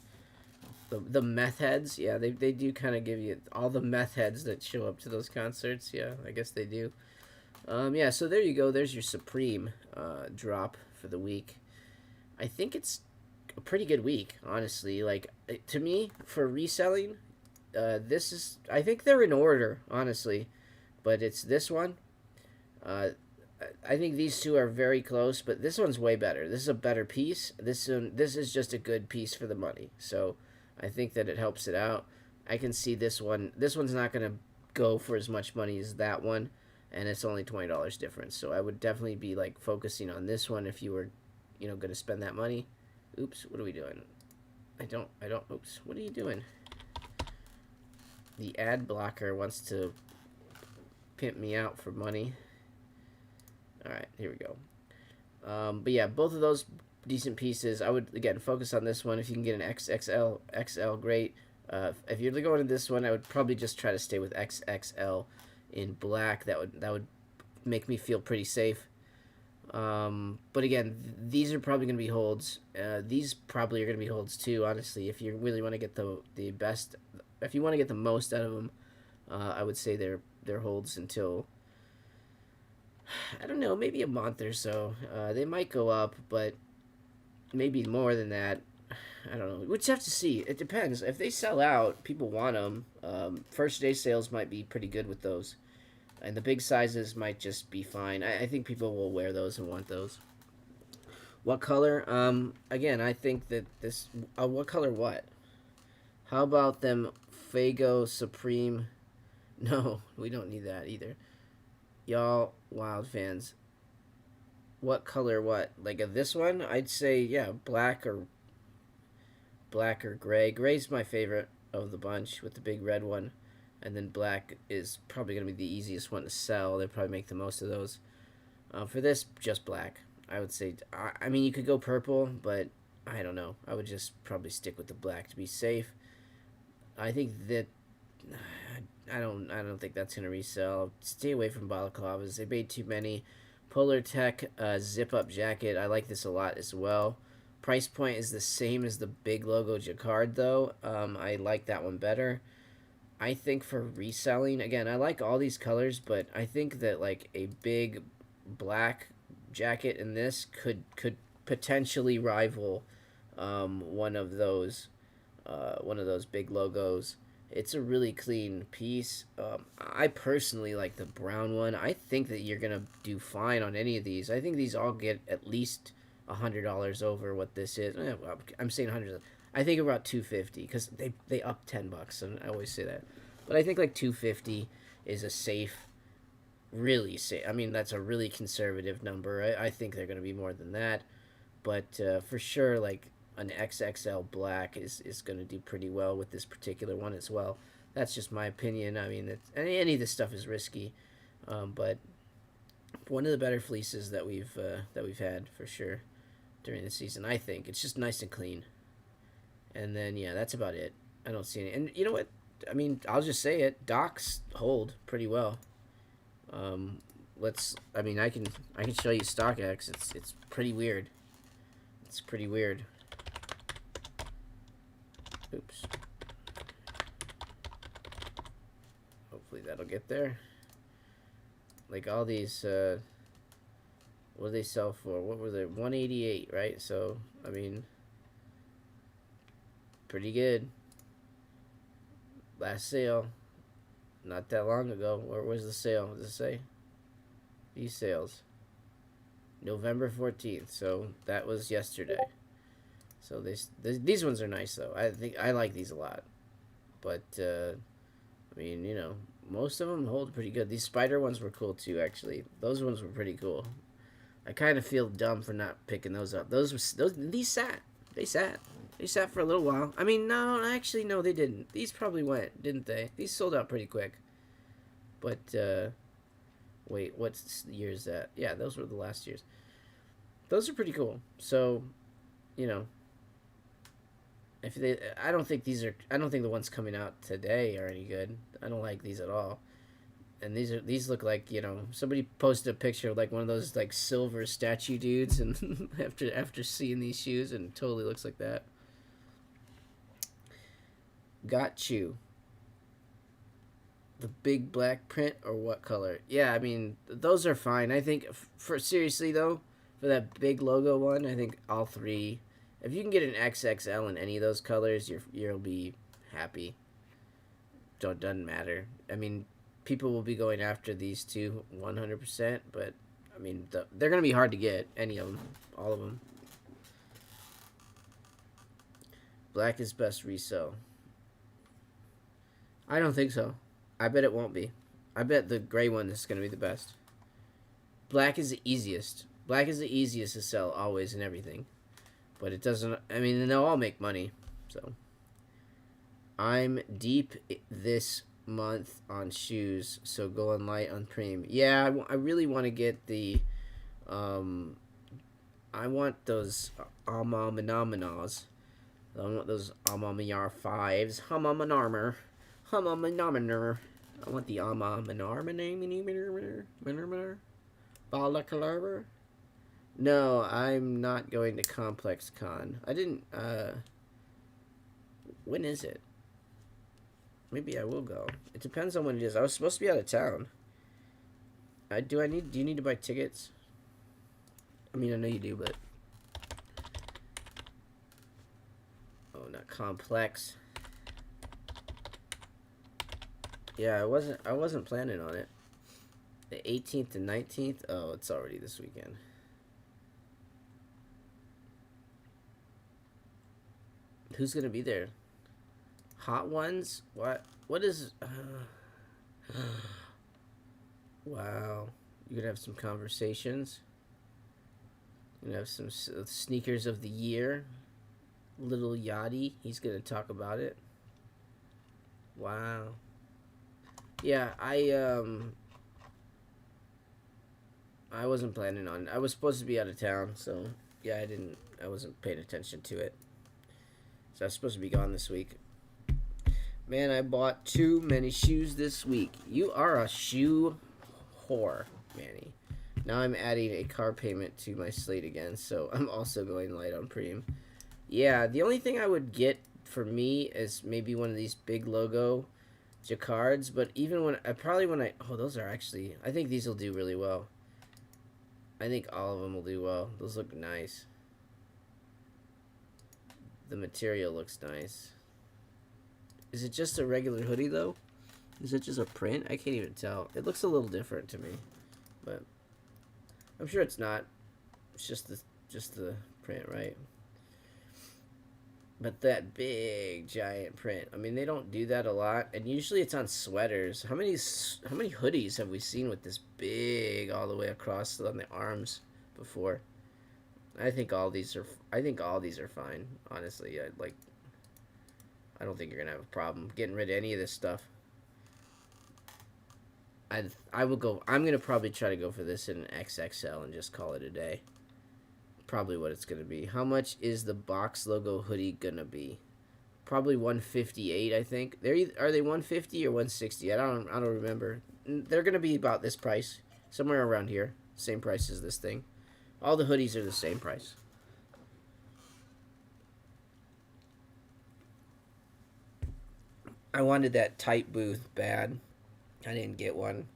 The meth heads, yeah, they do kind of give you all the meth heads that show up to those concerts. Yeah, I guess they do. Yeah, so there you go. There's your Supreme drop for the week. I think it's a pretty good week, honestly. Like, to me, for reselling, this is, I think they're in order, honestly, but it's this one. Uh, I think these two are very close, but this one's way better. This is a better piece. This is just a good piece for the money. So I think that it helps it out. I can see this one. This one's not going to go for as much money as that one, and it's only $20 difference. So I would definitely be like focusing on this one if you were, going to spend that money. Oops, what are we doing? I don't. Oops, what are you doing? The ad blocker wants to pimp me out for money. All right, here we go. But yeah, both of those decent pieces. I would again focus on this one. If you can get an XL, great. If you're going to this one, I would probably just try to stay with XXL in black. That would make me feel pretty safe. But again, these are probably going to be holds. These probably are going to be holds too. Honestly, if you really want to get the best, if you want to get the most out of them, I would say they're holds until, I don't know, maybe a month or so. They might go up, but maybe more than that. I don't know. We'll just have to see. It depends. If they sell out, people want them. First day sales might be pretty good with those. And the big sizes might just be fine. I think people will wear those and want those. What color? Again, I think that this... what color what? How about them Fago Supreme? No, we don't need that either. Y'all, Wild fans. What color what? Like this one? I'd say, yeah, black or gray. Gray's my favorite of the bunch with the big red one. And then black is probably going to be the easiest one to sell. They'll probably make the most of those. For this, just black. I would say, I mean, you could go purple, but I don't know. I would just probably stick with the black to be safe. I think that, I don't think that's going to resell. Stay away from balaclavas. They made too many. Polar Tech zip-up jacket. I like this a lot as well. Price point is the same as the big logo jacquard, though. I like that one better. I think for reselling, again, I like all these colors, but I think that like a big black jacket in this could potentially rival one of those big logos. It's a really clean piece. I personally like the brown one. I think that you're gonna do fine on any of these. I think these all get at least $100 over what this is. I'm saying 100. I think about 250 because they up $10, and I always say that. But I think like 250 is a safe, really safe. I mean, that's a really conservative number. I think they're going to be more than that, but for sure, like an XXL black is going to do pretty well with this particular one as well. That's just my opinion. I mean, any of this stuff is risky, but one of the better fleeces that we've had for sure during the season. I think it's just nice and clean. And then, yeah, that's about it. I don't see any. And you know what? I mean, I'll just say it. Docs hold pretty well. I mean, I can show you StockX. It's pretty weird. It's pretty weird. Oops. Hopefully that'll get there. Like all these, what do they sell for? What were they? 188, right? So, I mean, pretty good. Last sale, not that long ago. Where was the sale? What does it say? These sales, November 14th. So that was yesterday. So these ones are nice though. I think I like these a lot. But I mean, you know, most of them hold pretty good. These spider ones were cool too. Actually, those ones were pretty cool. I kind of feel dumb for not picking those up. These sat. They sat. They sat for a little while. I mean, no, actually, no, they didn't. These probably went, didn't they? These sold out pretty quick. But, wait, what year is that? Yeah, those were the last years. Those are pretty cool. So, you know, I don't think the ones coming out today are any good. I don't like these at all. And these look like, you know, somebody posted a picture of like one of those like silver statue dudes, and after seeing these shoes, and it totally looks like that. Got you. The big black print or what color? Yeah, I mean, those are fine. I think for seriously though, for that big logo one, I think all three If you can get an XXL in any of those colors, you'll be happy. Doesn't matter. I mean, people will be going after these two 100%, but I mean, they're going to be hard to get, any of them, all of them. Black is best resell. I don't think so. I bet it won't be. I bet the gray one is going to be the best. Black is the easiest. Black is the easiest to sell always and everything. But it doesn't, I mean, they'll all make money. So, I'm deep this month on shoes, so going light on Preem. Yeah, I really want to get the, I want those Amamanomenas. I want those Amamiyar 5s. Hamamanarmer. Hamamanarmer. I want the Amamanamer. Balaclarber. No, I'm not going to Complex Con. I didn't, when is it? Maybe I will go. It depends on when it is. I was supposed to be out of town. Do you need to buy tickets? I mean, I know you do, but... Oh, not Complex. Yeah, I wasn't planning on it. The 18th and 19th? Oh, it's already this weekend. Who's gonna be there? Hot Ones? What is... wow. You're gonna have some conversations. You're gonna have some sneakers of the year. Little Yachty. He's gonna talk about it. Wow. Yeah, I wasn't planning on... I was supposed to be out of town, so... Yeah, I wasn't paying attention to it. So I was supposed to be gone this week. Man, I bought too many shoes this week. You are a shoe whore, Manny. Now I'm adding a car payment to my slate again, so I'm also going light on Preem. Yeah, the only thing I would get for me is maybe one of these big logo Jacquards, but even when oh, those are actually, I think these will do really well. I think all of them will do well. Those look nice. The material looks nice. Is it just a regular hoodie, though? Is it just a print? I can't even tell. It looks a little different to me, but I'm sure it's not. It's just the print, right? But that big giant print. I mean, they don't do that a lot, and usually it's on sweaters. How many hoodies have we seen with this big all the way across on the arms before? I think all these are fine. Honestly, I don't think you're gonna have a problem getting rid of any of this stuff. I will go. I'm gonna probably try to go for this in an XXL and just call it a day. Probably what it's gonna be. How much is the box logo hoodie gonna be? Probably 158. I think are they 150 or 160? I don't remember. They're gonna be about this price, somewhere around here. Same price as this thing. All the hoodies are the same price. I wanted that tight booth bad. I didn't get one.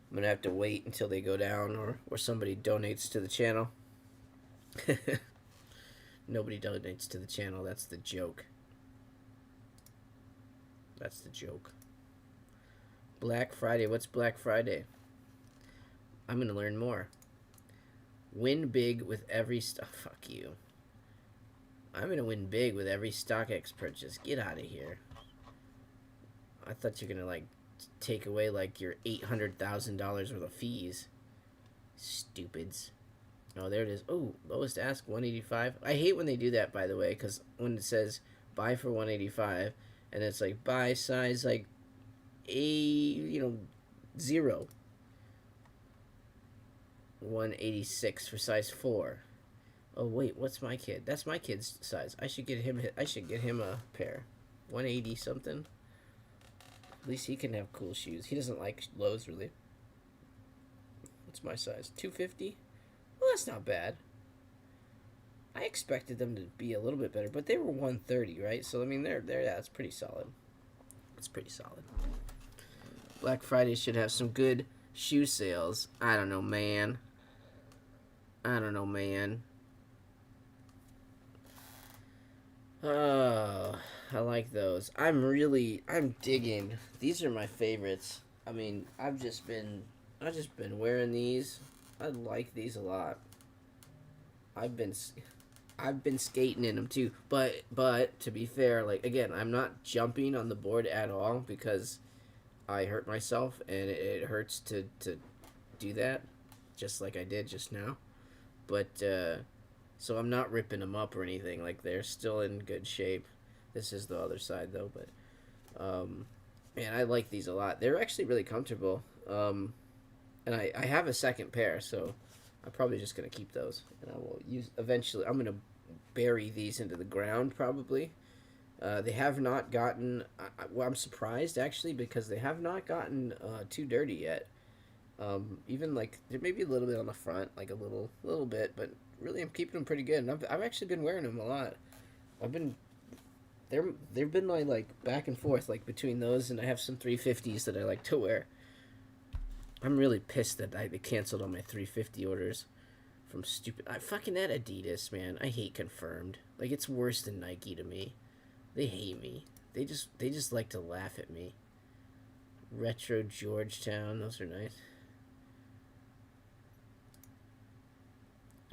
I'm going to have to wait until they go down or somebody donates to the channel. Nobody donates to the channel. That's the joke. That's the joke. Black Friday. What's Black Friday? I'm going to learn more. Win big with every... Fuck you. I'm going to win big with every StockX purchase. Get out of here. I thought you were going to, take away, your $800,000 worth of fees. Stupids. Oh, there it is. Oh, lowest ask, 185. I hate when they do that, by the way, because when it says buy for 185, and it's buy size, 0. 186 for size 4. Oh, wait, what's my kid? That's my kid's size. I should get him a pair. 180 something. At least he can have cool shoes. He doesn't like lows, really. What's my size? 250? Well, that's not bad. I expected them to be a little bit better, but they were 130, right? So, I mean, yeah, it's pretty solid. It's pretty solid. Black Friday should have some good shoe sales. I don't know, man. Oh, I like those. I'm digging. These are my favorites. I mean, I've just been wearing these. I like these a lot. I've been, I've been skating in them too. But to be fair, like again, I'm not jumping on the board at all because I hurt myself and it hurts to do that, just like I did just now. But so I'm not ripping them up or anything. Like they're still in good shape. This is the other side though, but man, I like these a lot. They're actually really comfortable. And I have a second pair, so I'm probably just gonna keep those, and I will use eventually. I'm gonna bury these into the ground probably. They have not gotten. Well, I'm surprised actually because they have not gotten too dirty yet. Even like there may be a little bit on the front, like a little bit, but really I'm keeping them pretty good. And I've actually been wearing them a lot. I've been they've been my like back and forth like between those, and I have some 350s that I like to wear. I'm really pissed that they canceled all my 350 orders from stupid. I fucking that Adidas, man. I hate Confirmed. Like it's worse than Nike to me. They hate me. They just like to laugh at me. Retro Georgetown, those are nice.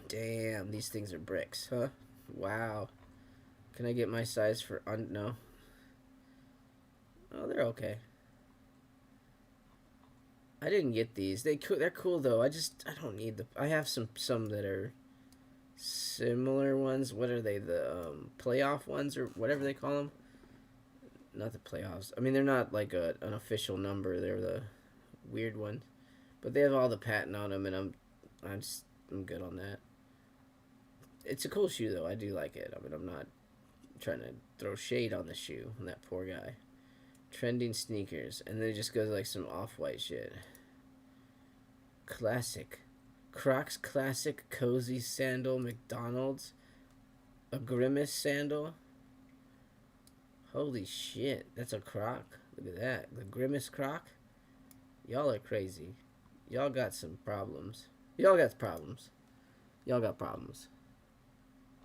Damn, these things are bricks, huh? Wow. Can I get my size for no? Oh, they're okay. I didn't get these. They're cool though. I don't need the. I have some that are similar ones. What are they? The playoff ones or whatever they call them. Not the playoffs. I mean, they're not like an official number. They're the weird one, but they have all the patent on them, and I'm good on that. It's a cool shoe though. I do like it. I mean, I'm not trying to throw shade on the shoe on that poor guy. Trending sneakers, and then it just goes like some off-white shit. Classic. Crocs classic cozy sandal McDonald's. A Grimace sandal. Holy shit, that's a croc. Look at that. The Grimace croc. Y'all are crazy. Y'all got some problems. Y'all got problems. Y'all got problems.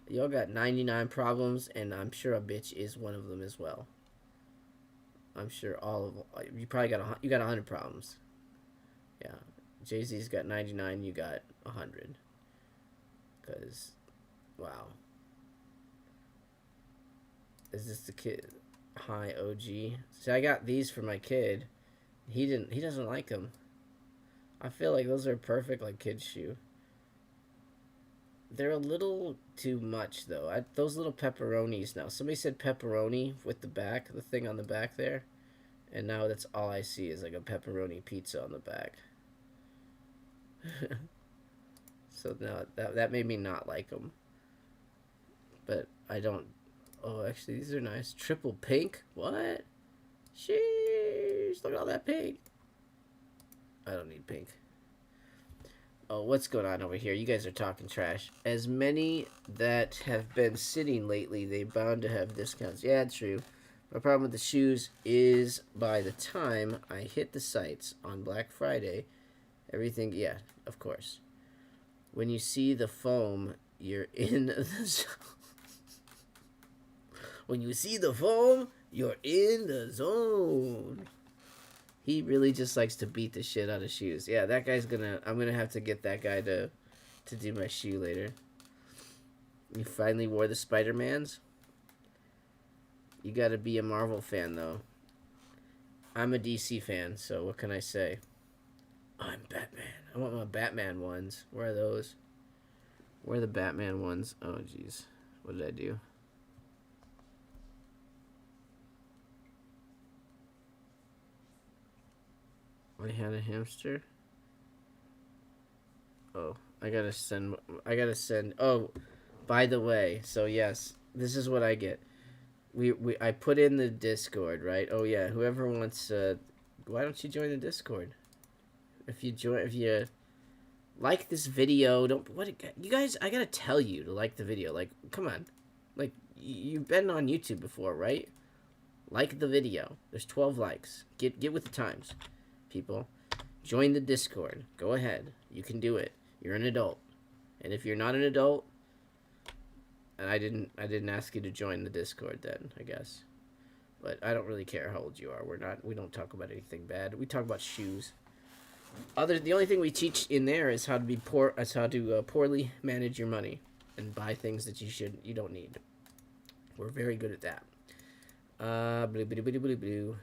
Y'all got 99 problems, and I'm sure a bitch is one of them as well. I'm sure all of you probably got 100 problems. Yeah, Jay-Z's got 99. You got 100. Cause, wow. Is this the kid? Hi OG. See, I got these for my kid. He didn't. He doesn't like them. I feel like those are perfect like kids shoe. They're a little too much though. Those little pepperonis now. Somebody said pepperoni with the thing on the back there, and now that's all I see is like a pepperoni pizza on the back. So now that made me not like them. But I don't. Oh, actually, these are nice. Triple pink. What? Sheesh! Look at all that pink. I don't need pink. Oh, what's going on over here? You guys are talking trash. As many that have been sitting lately, they bound to have discounts. Yeah, true. My problem with the shoes is by the time I hit the sites on Black Friday, everything, yeah, of course. When you see the foam, you're in the zone. When you see the foam, you're in the zone. He really just likes to beat the shit out of shoes. Yeah, that guy's I'm gonna have to get that guy to do my shoe later. You finally wore the Spider-Mans? You gotta be a Marvel fan, though. I'm a DC fan, so what can I say? I'm Batman. I want my Batman ones. Where are those? Where are the Batman ones? Oh, jeez. What did I do? I had a hamster. Oh, I gotta send. Oh, by the way, so yes, this is what I get. I put in the Discord, right? Oh yeah, whoever wants. Why don't you join the Discord? If you like this video, don't you guys? I gotta tell you to like the video. Like, come on, like you've been on YouTube before, right? Like the video. There's 12 likes. Get with the times. People, join the Discord. Go ahead. You can do it. You're an adult. And if you're not an adult, And I didn't ask you to join the Discord then, I guess. But I don't really care how old you are. We don't talk about anything bad. We talk about shoes. The only thing we teach in there is how to be poor, is how to poorly manage your money and buy things that you don't need. We're very good at that. Blue.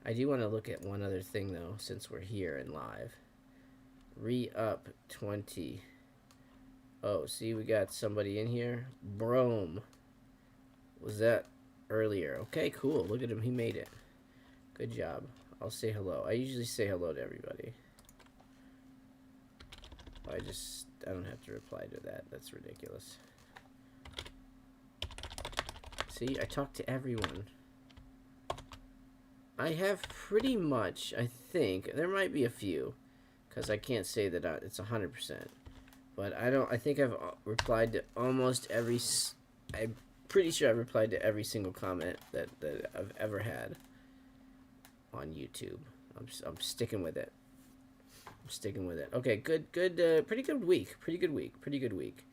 I do want to look at one other thing though, since we're here and live. Re-up 20. Oh, see, we got somebody in here. Brome. Was that earlier? Okay, cool. Look at him. He made it. Good job. I'll say hello. I usually say hello to everybody. I don't have to reply to that. That's ridiculous. See, I talk to everyone. I have pretty much, I think, there might be a few, because I can't say that it's 100%. But I think I've replied to almost every, I'm pretty sure I've replied to every single comment that I've ever had on YouTube. I'm sticking with it. I'm sticking with it. Okay, good, pretty good week. Pretty good week.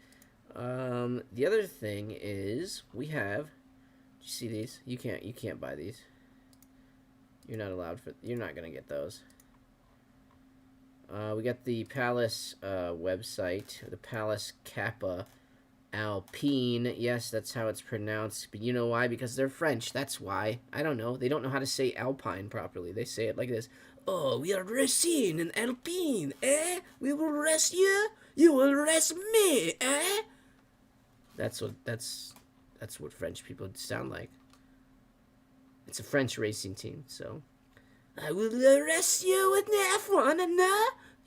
The other thing is we have, you see these? You can't buy these. You're not allowed you're not gonna get those. We got the Palace website, the Palace Kappa Alpine. Yes, that's how it's pronounced. But you know why? Because they're French. That's why. I don't know. They don't know how to say Alpine properly. They say it like this. Oh, we are racing an Alpine, eh? We will race you. You will race me, eh? That's what French people sound like. It's a French racing team, so. I will arrest you with the F1, and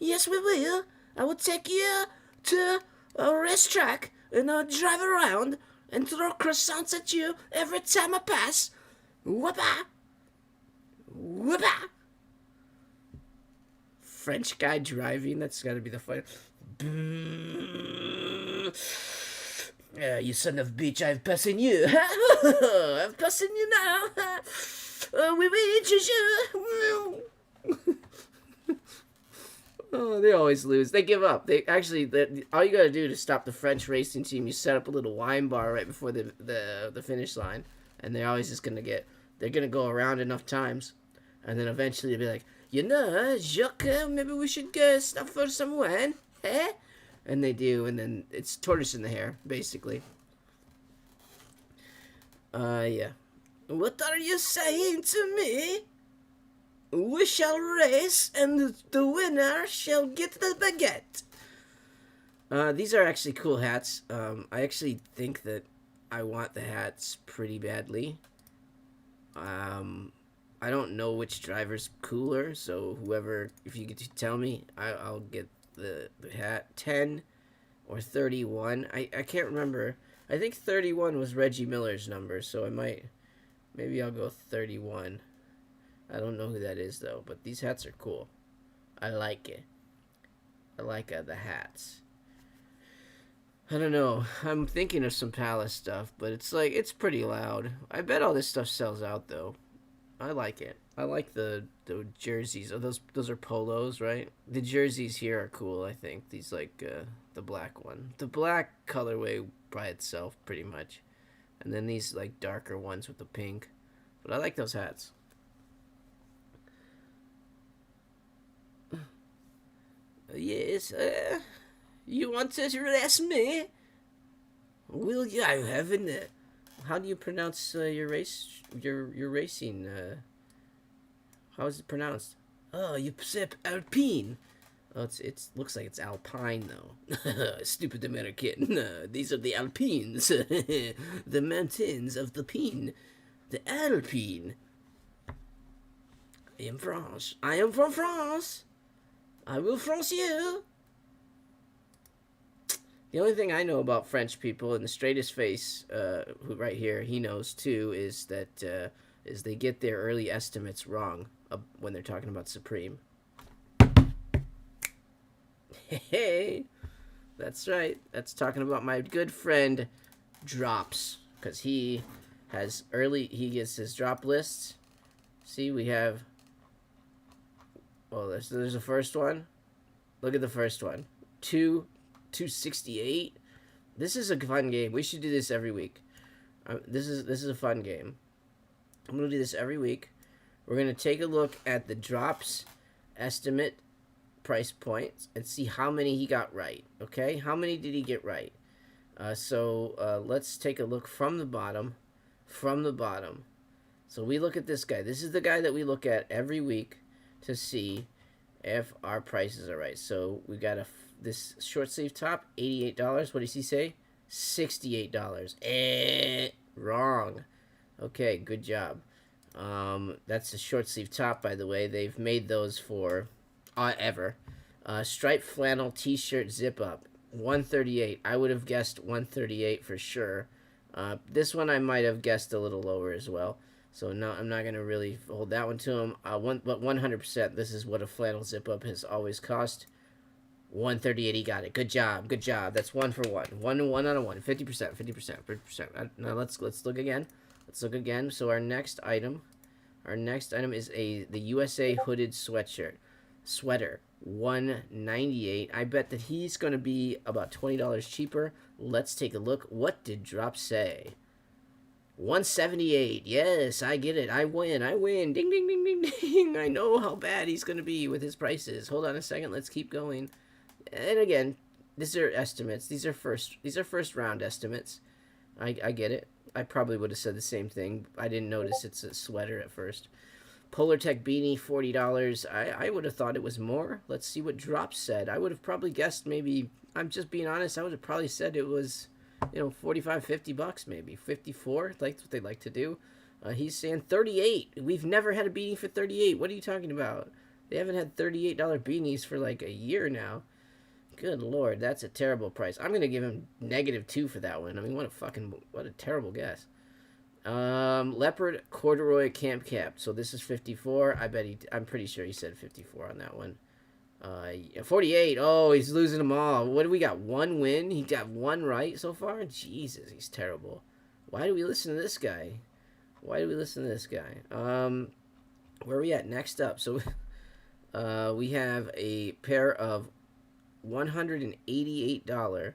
yes, we will. I will take you to a racetrack, and I'll drive around and throw croissants at you every time I pass. Whoop-a! Whoop-a! French guy driving, that's gotta be the fun. You son of a bitch, I'm passing you. I'm passing you now. We reach you. Oh, they always lose. They give up. They actually, all you gotta do to stop the French racing team, you set up a little wine bar right before the finish line, and they're always just they're gonna go around enough times, and then eventually they'll be like, you know, Jacques, maybe we should go stop for some wine, eh? And they do, and then it's tortoise in the hair, basically. Yeah. What are you saying to me? We shall race, and the winner shall get the baguette. These are actually cool hats. I actually think that I want the hats pretty badly. I don't know which driver's cooler, so whoever, if you get to tell me, I'll get the hat. 10 or 31. I can't remember. I think 31 was Reggie Miller's number, so maybe I'll go 31. I don't know who that is though, but these hats are cool. I like it. I like the hats. I don't know. I'm thinking of some Palace stuff, but it's pretty loud. I bet all this stuff sells out though. I like it. I like the jerseys. Oh, those are polos, right? The jerseys here are cool, I think. These the black one. The black colorway by itself pretty much. And then these darker ones with the pink. But I like those hats. Yes, you want to arrest me? Will you? I haven't. How do you pronounce your racing? How is it pronounced? Oh, you say Alpine. Oh, it looks like it's Alpine though. Stupid American. These are the Alpines, the mountains of the Pine, the Alpine. I am France. I am from France. I will France you. The only thing I know about French people, and the straightest face, who right here, he knows too, is that is they get their early estimates wrong when they're talking about Supreme. Hey, that's right. That's talking about my good friend Drops, because he gets his drop lists. See, we have. Oh, there's the first one. Look at the first one. 268. This is a fun game. We should do this every week. This is a fun game. I'm gonna do this every week. We're gonna take a look at the drops estimate price points and see how many he got right. Okay, how many did he get right? So let's take a look from the bottom. From the bottom. So we look at this guy. This is the guy that we look at every week to see if our prices are right. So we got this short sleeve top, $88. What does he say? $68. Wrong. Okay, good job. That's a short sleeve top, by the way. They've made those for ever. Striped flannel t-shirt zip up, $138. I would have guessed $138 for sure. This one I might have guessed a little lower as well. So no, I'm not gonna really hold that one to him. But 100%, this is what a flannel zip up has always cost. $138. He got it. Good job. Good job. That's 1 for 1. 1 out of 1. 50%. 50%. Now let's look again. Let's look again. So our next item is the USA hooded sweater. $198. I bet that he's going to be about $20 cheaper. Let's take a look. What did Drop say? $178. Yes, I get it. I win. Ding, ding, ding, ding, ding. I know how bad he's going to be with his prices. Hold on a second. Let's keep going. And again, these are estimates. These are first round estimates. I get it. I probably would have said the same thing. I didn't notice it's a sweater at first. Polar Tech beanie, $40. I would have thought it was more. Let's see what Drop said. I would have probably guessed maybe, I'm just being honest, I would have probably said it was, $45, $50 maybe. 54, that's what they like to do. He's saying $38. We've never had a beanie for $38. What are you talking about? They haven't had $38 beanies for like a year now. Good Lord, that's a terrible price. I'm going to give him -2 for that one. I mean, what a terrible guess. Leopard corduroy camp cap. So this is 54. I'm pretty sure he said 54 on that one. 48. Oh, he's losing them all. What do we got? 1 win? He got 1 right so far? Jesus, he's terrible. Why do we listen to this guy? Where are we at next up? So we have a pair of $188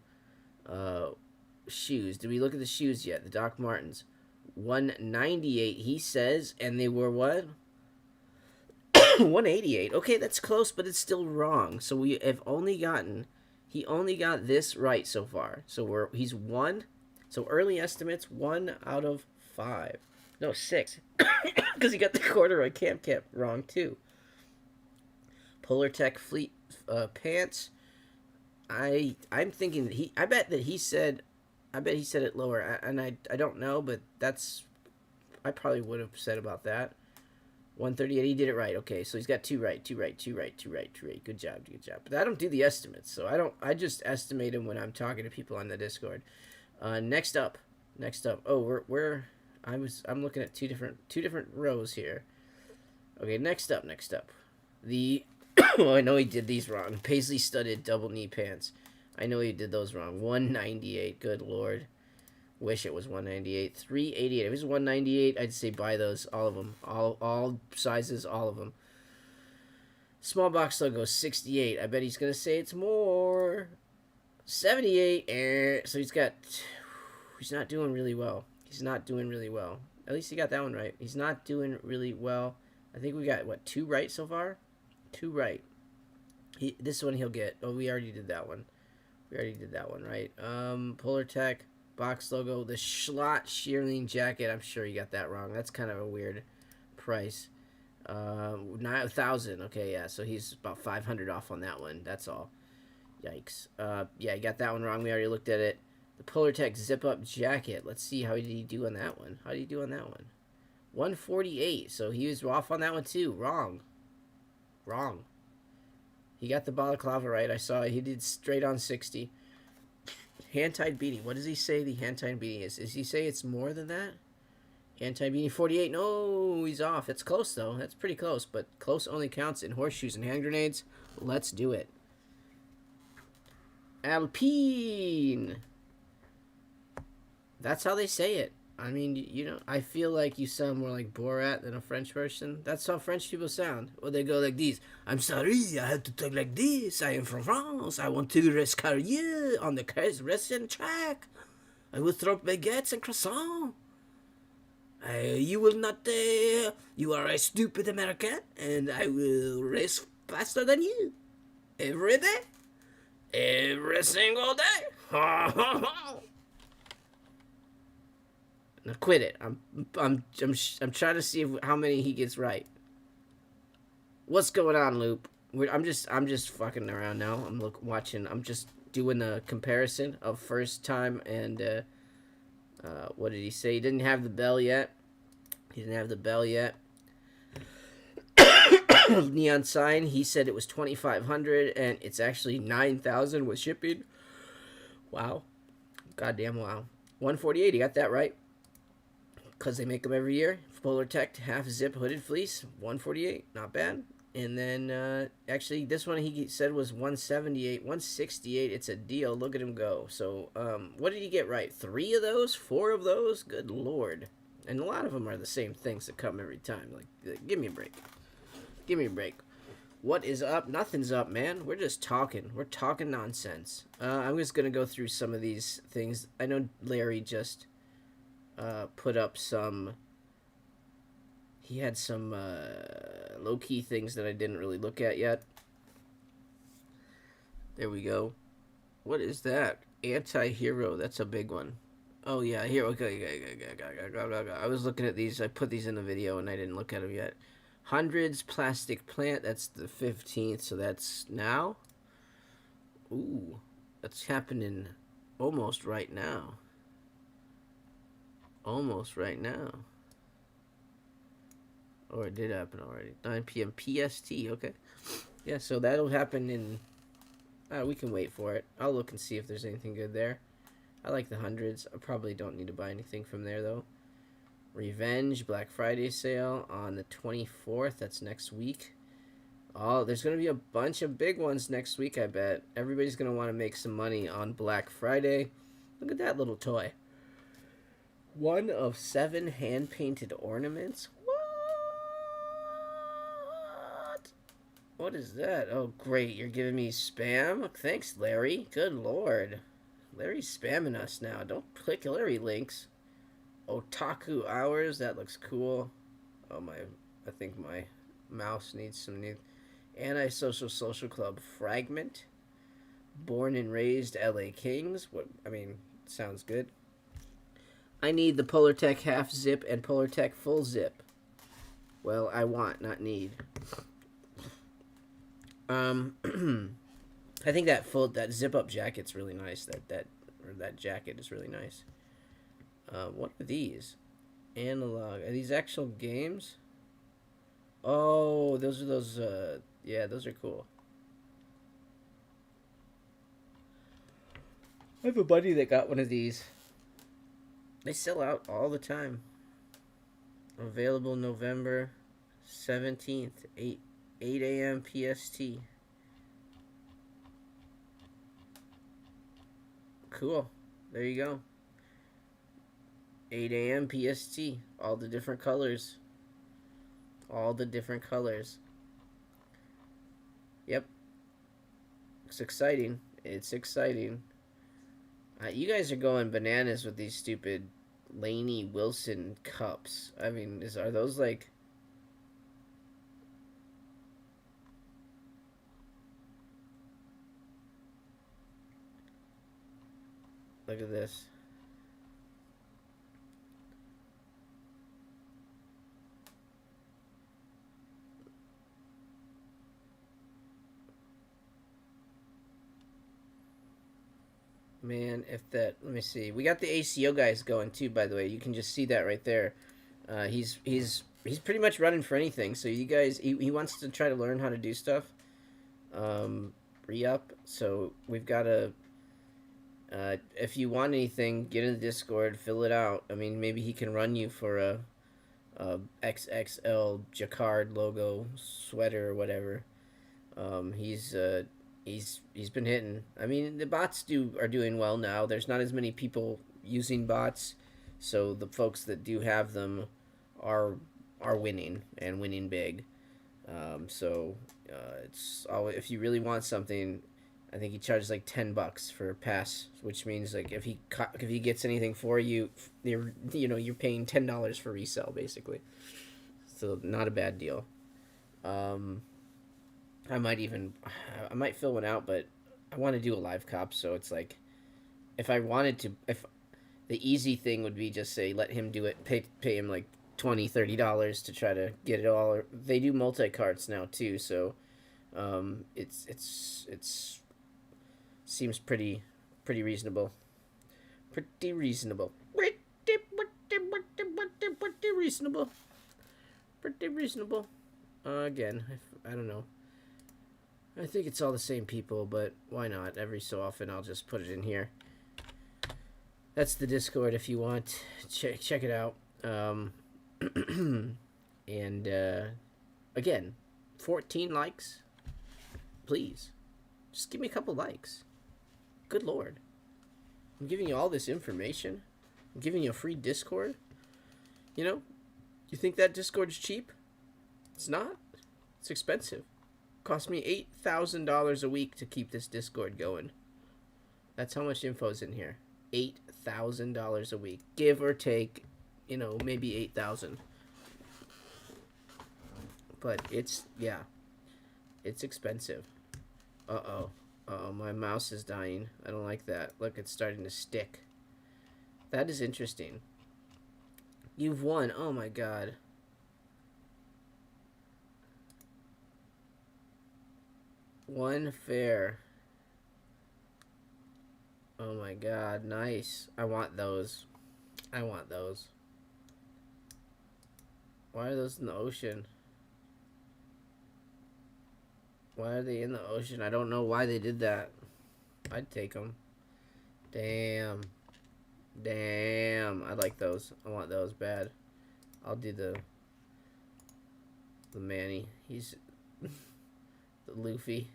shoes. Did we look at the shoes yet? The Doc Martens. $198, he says, and they were what? $188. Okay, that's close, but it's still wrong. So we have he only got this right so far. So he's 1. So early estimates, 1 out of 5. No, 6. Because he got the corduroy camp cap wrong too. Polar Tech fleet pants. I'm thinking I bet he said it lower, and I don't know, but I probably would have said about that. 138, he did it right. Okay, so he's got 2 right. Good job. But I don't do the estimates, so I just estimate them when I'm talking to people on the Discord. Next up. Oh, I'm looking at two different rows here. Okay, next up. The oh, I know he did these wrong. Paisley studded double knee pants. I know he did those wrong. 198. Good Lord. Wish it was 198. 388. If it was 198, I'd say buy those. All of them. All sizes. All of them. Small box logo. 68. I bet he's going to say it's more. 78. So he's not doing really well. At least he got that one right. He's not doing really well. I think we got, 2 right so far? 2 right. This one he'll get. Oh, we already did that one. Right? Polar Tech, box logo, the Schlott shearling jacket. I'm sure you got that wrong. That's kind of a weird price. 9,000. Okay, yeah. So he's about 500 off on that one. That's all. Yikes. Yeah, you got that one wrong. We already looked at it. The Polar Tech zip up jacket. Let's see how did he do on that one. 148. So he was off on that one too. Wrong. He got the balaclava right. I saw it. He did straight on 60. Hand-tied beanie. What does he say the hand-tied beanie is? Does he say it's more than that? Hand-tied beanie, 48. No, he's off. It's close, though. That's pretty close, but close only counts in horseshoes and hand grenades. Let's do it. Alpine. That's how they say it. I mean, you know, I feel like you sound more like Borat than a French person. That's how French people sound. Well, they go like these. I'm sorry, I have to talk like this. I am from France. I want to rest career on the restaurant track. I will throw baguettes and croissants. You will not. You are a stupid American, and I will race faster than you every day, every single day. Now quit it. I'm trying to see how many he gets right. What's going on, Loop? I'm just fucking around now. Watching. I'm just doing a comparison of first time and what did he say? He didn't have the bell yet. He didn't have the bell yet. Neon sign. He said it was 2,500 and it's actually 9,000 with shipping. Wow, goddamn wow. 148. He got that right. Because they make them every year. Polar Tech half zip hooded fleece, 148, not bad. And then actually this one he said was 178, 168. It's a deal. Look at him go. So what did he get right? 3 of those, 4 of those. Good lord. And a lot of them are the same things that come every time. Like give me a break. Give me a break. What is up? Nothing's up, man. We're just talking. We're talking nonsense. I'm just gonna go through some of these things. I know Larry just put up some. He had some low-key things that I didn't really look at yet. There we go. What is that? Anti-hero. That's a big one. Oh, yeah. Here. Okay. I was looking at these. I put these in the video, and I didn't look at them yet. Hundreds plastic plant. That's the 15th, so that's now. Ooh. That's happening almost right now. Almost right now. Or it did happen already. 9 p.m. PST. Okay. Yeah, so that'll happen in. We can wait for it. I'll look and see if there's anything good there. I like the hundreds. I probably don't need to buy anything from there, though. Revenge Black Friday sale on the 24th. That's next week. Oh, there's going to be a bunch of big ones next week, I bet. Everybody's going to want to make some money on Black Friday. Look at that little toy. 1 of 7 hand-painted ornaments. What is that? Oh, great. You're giving me spam? Thanks, Larry. Good lord. Larry's spamming us now. Don't click Larry links. Otaku hours. That looks cool. Oh, I think my mouse needs some new. Antisocial Social Club fragment. Born and raised LA Kings. What? I mean, sounds good. I need the Polar Tech half zip and Polar Tech full zip. Well, I want, not need. I think that zip up jacket's really nice. That jacket is really nice. What are these? Analog. Are these actual games? Oh, those are those. Yeah, those are cool. I have a buddy that got one of these. They sell out all the time. Available November 17th, 8 a.m. PST. Cool. There you go. 8 a.m. PST. All the different colors. All the different colors. Yep. It's exciting. It's exciting. You guys are going bananas with these stupid Lainey Wilson cups. I mean, are those like... Look at this. Man, if that... Let me see. We got the ACO guys going too, by the way. You can just see that right there. He's pretty much running for anything. So you guys... He wants to try to learn how to do stuff. Re-up. So we've got to... if you want anything, get in the Discord, fill it out. I mean, maybe he can run you for a XXL Jacquard logo sweater or whatever. He's been hitting. I mean, the bots are doing well now. There's not as many people using bots, So the folks that do have them are are winning and winning big. It's always, if you really want something, I think he charges like $10 for a pass, which means like if he gets anything for you, you're paying $10 for resell basically. So not a bad deal. Um, I might fill one out, but I want to do a live cop, so it's like if I wanted to, if the easy thing would be just say let him do it, pay him like $20-$30 to try to get it all. They do multi carts now too, so it's seems pretty reasonable. Pretty reasonable. Pretty reasonable. Pretty reasonable. Again, I don't know. I think it's all the same people, but why not? Every so often, I'll just put it in here. That's the Discord if you want. Check it out. And again, 14 likes. Please. Just give me a couple likes. Good Lord. I'm giving you all this information. I'm giving you a free Discord. You know? You think that Discord is cheap? It's not. It's expensive. It cost me $8,000 a week to keep this Discord going. That's how much info's in here. $8,000 a week. Give or take, maybe 8,000. But it's expensive. Uh-oh. Uh-oh, my mouse is dying. I don't like that. Look, it's starting to stick. That is interesting. You've won. Oh my god. One fair. Oh my god, nice. I want those. I want those. Why are those in the ocean? Why are they in the ocean? I don't know why they did that. I'd take them. Damn. Damn. I like those. I want those bad. I'll do the Manny. He's the Luffy.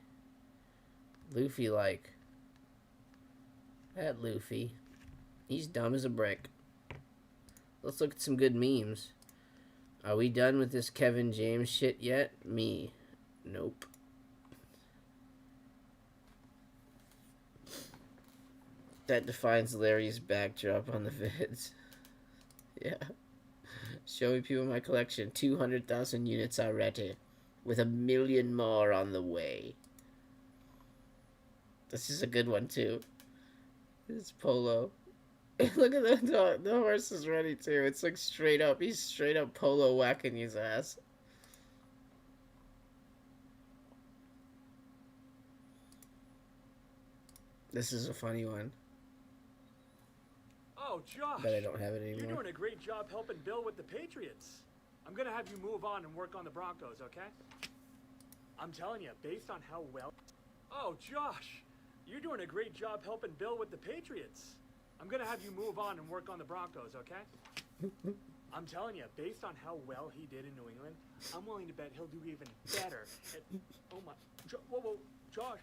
Luffy like. That Luffy. He's dumb as a brick. Let's look at some good memes. Are we done with this Kevin James shit yet? Me. Nope. That defines Larry's backdrop on the vids. Yeah. Showing people my collection. 200,000 units already. With 1 million more on the way. This is a good one, too. This Polo. Look at the horse is ready, too. It's like straight up. He's straight up Polo whacking his ass. This is a funny one. Oh, Josh. But I don't have it anymore. You're doing a great job helping Bill with the Patriots. I'm going to have you move on and work on the Broncos, okay? I'm telling you, based on how well... Oh, Josh. You're doing a great job helping Bill with the Patriots. I'm going to have you move on and work on the Broncos, okay? I'm telling you, based on how well he did in New England, I'm willing to bet he'll do even better. Oh, my... Whoa, Josh.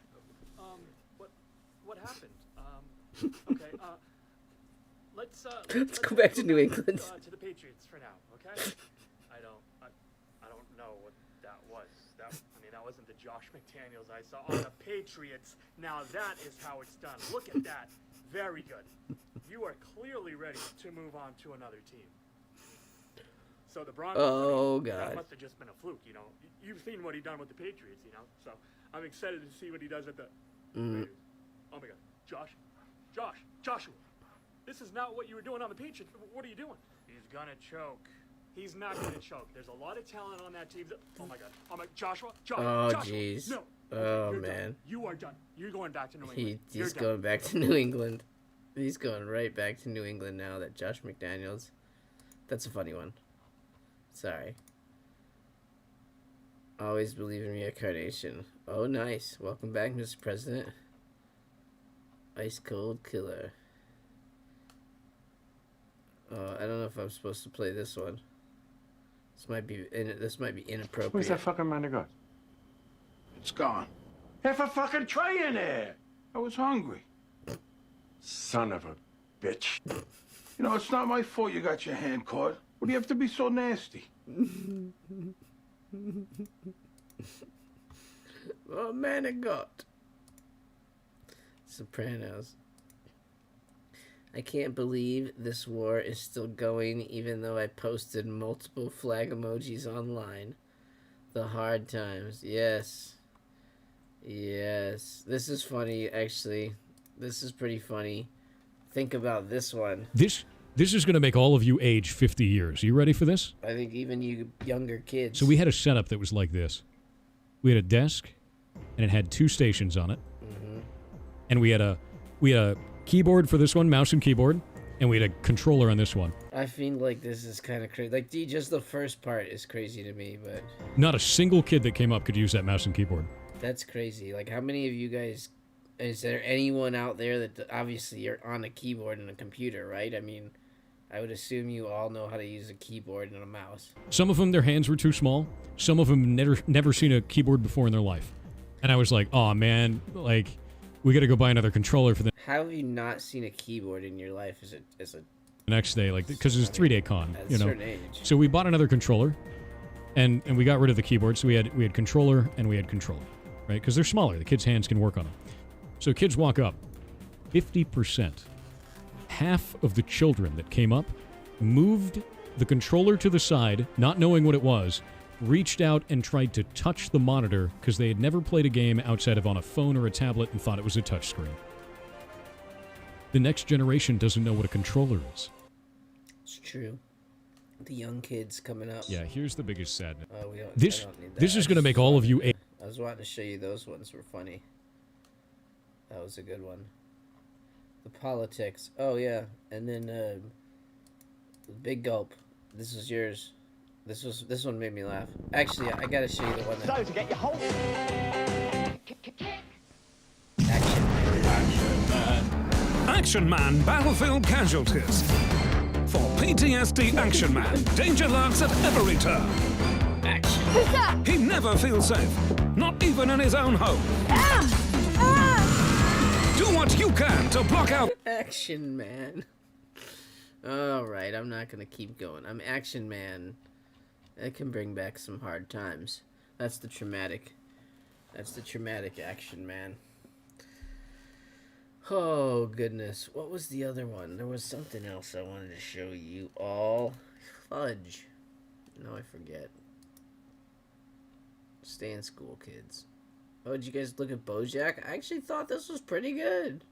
What happened? Okay, let's go back to New England. To the Patriots for now, okay? I don't know what that was. That wasn't the Josh McDaniels I saw on the Patriots. Now that is how it's done. Look at that. Very good. You are clearly ready to move on to another team. So the Broncos. Oh God. That must have just been a fluke, You've seen what he done with the Patriots, So I'm excited to see what he does at the. Raiders. Oh my God, Joshua. This is not what you were doing on the Patriots. What are you doing? He's gonna choke. He's not gonna choke. There's a lot of talent on that team. Oh my God. Joshua. Oh jeez. No. Oh you're man. Done. You are done. You're going back to New England. He's going back to New England. He's going right back to New England now that Josh McDaniels. That's a funny one. Sorry. Always believe in reincarnation. Oh nice. Welcome back, Mr. President. Ice cold killer. I don't know if I'm supposed to play this one. This might be inappropriate. Where's that fucking money go? It's gone. Have a fucking tray in there. I was hungry. Son of a bitch. You know, it's not my fault you got your hand caught. What do you have to be so nasty? Oh man of God. Sopranos. I can't believe this war is still going even though I posted multiple flag emojis online. The hard times. Yes. Yes. This is funny, actually. This is pretty funny. Think about this one. This is going to make all of you age 50 years. Are you ready for this? I think even you younger kids. So we had a setup that was like this. We had a desk, and it had 2 stations on it. Mm-hmm. And we had a keyboard for this one, mouse and keyboard, and we had a controller on this one. I feel like this is kind of crazy. Like, just the first part is crazy to me, but... Not a single kid that came up could use that mouse and keyboard. That's crazy. Like, how many of you guys... Is there anyone out there that... Obviously, you're on a keyboard and a computer, right? I mean, I would assume you all know how to use a keyboard and a mouse. Some of them, their hands were too small. Some of them never seen a keyboard before in their life. And I was like, oh, man, like... We gotta go buy another controller for the How have you not seen a keyboard in your life as a next day, like, because it was a 3-day con, at you a know. certain age? So we bought another controller, and we got rid of the keyboard. So we had controller and we had controller, right? Because they're smaller, the kids' hands can work on them. So kids walk up, 50%, half of the children that came up, moved the controller to the side, not knowing what it was, reached out and tried to touch the monitor because they had never played a game outside of on a phone or a tablet and thought it was a touchscreen. The next generation doesn't know what a controller is. It's true. The young kids coming up. Yeah, here's the biggest sadness. Oh, we don't, This I don't need that. this is I going to just make all of wanted- you... I was wanting to show you those ones were funny. That was a good one. The politics. Oh, yeah. And then, the Big Gulp. This is yours. This one made me laugh. Actually, I gotta show you the one that... So, to get your whole... Action Man Battlefield Casualties. For PTSD Action Man, danger lurks at every turn. Action. He never feels safe, not even in his own home. Do what you can to block out. Action Man. Alright, I'm not gonna keep going. I'm Action Man. That can bring back some hard times. That's the traumatic Action Man. Oh, goodness. What was the other one? There was something else I wanted to show you all. Fudge. No, I forget. Stay in school, kids. Oh, did you guys look at BoJack? I actually thought this was pretty good.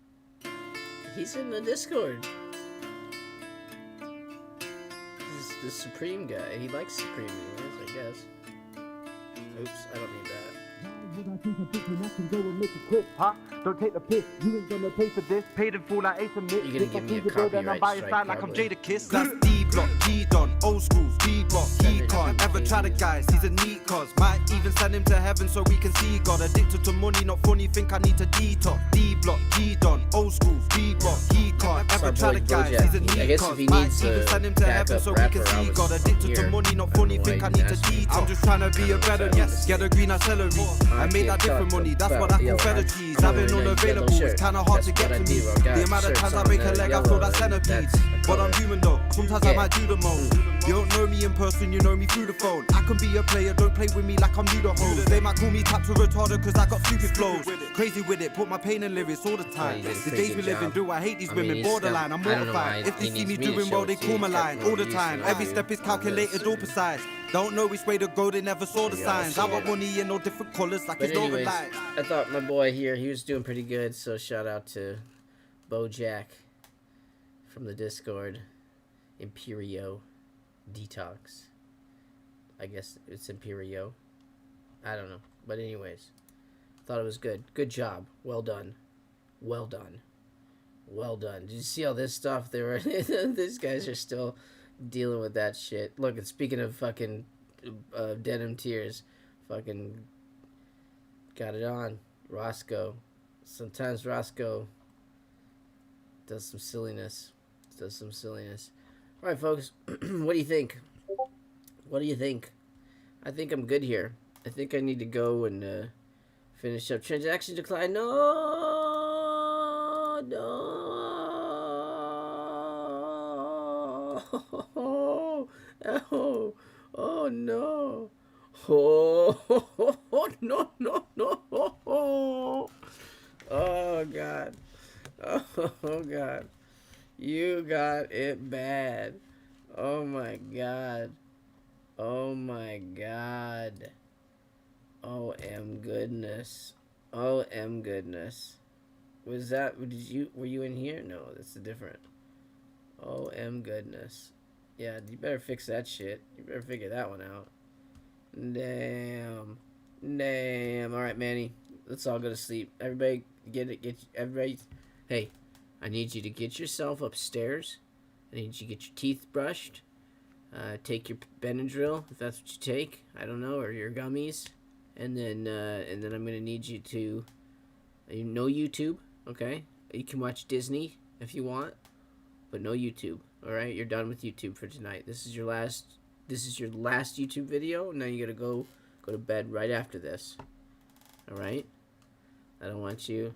He's in the Discord. He's the Supreme guy. He likes Supreme memes, I guess. Oops, I don't need that. Huh? Don't take the piss. You ain't gonna pay for this. Paid in full like Ace and Mick. You're gonna give me a copyright strike, like I'm probably. Jada Kiss. That's D-Block, G-Don, old school, B-Block, he can't ever try the guys, he's a neat cause. Might even send him to heaven so we can see God. Addicted to money, not funny, think I need to detox. D-Block, G-Don, old school, B-Block, he can't ever try the guys, he's a I neat guess cause. if he Might needs even a send him to heaven backup so we can rapper, see I God. was Addicted here. to money, not I don't funny, know why think I you need to asked me. detox. I'm just trying to be a better, yes, get a greener celery. I made that different money, that's what I call feather cheese. Having unavailable, it's kinda hard to get to me. The amount of times I break a leg, I feel that centipede. But I'm human though, sometimes I might do the most. You don't know me in person, you know me through the phone. I can be a player, don't play with me like I'm new to hoes. They might call me tap to retarder cause I got stupid flows. Crazy with it, put my pain in lyrics all the time. he did a The pretty days we good live in, job. do I hate these I mean, women, he's borderline, I'm still- I don't know why mortified. If he they see needs me me to doing show well, it they to call you. my line Kept all the more time. use Every than step is I calculated, did. all precise. Don't know which way to go, they never saw the Yeah, signs. I got yeah. money in all different colors, like But it's not anyways, lights. I thought my boy here, he was doing pretty good, so shout out to BoJack from the Discord. Imperio Detox. I guess it's Imperio. I don't know. But anyways, thought it was good. Good job. Well done. Well done. Well done. Did you see all this stuff? They were these guys are still dealing with that shit. Look, and speaking of fucking denim tears, fucking got it on. Roscoe. Sometimes Roscoe does some silliness. All right, folks. What do you think? What do you think? I think I'm good here. I think I need to go and finish up. Transaction decline. No. Oh, oh, oh no. Oh, no, no, no. Oh, God. Oh, God. You got it bad. Oh, my God. Oh, my God. Oh, M goodness. Oh, M goodness. Were you in here? No, that's a different. Oh, M goodness. Yeah, you better fix that shit. You better figure that one out. Damn. Damn. All right, Manny. Let's all go to sleep. Everybody, everybody. Hey, I need you to get yourself upstairs. I need you to get your teeth brushed. Take your Benadryl, if that's what you take. I don't know, or your gummies. And then I'm gonna need you to, no YouTube, okay? You can watch Disney if you want, but no YouTube. All right, you're done with YouTube for tonight. This is your last YouTube video. Now you gotta go to bed right after this. All right. I don't want you.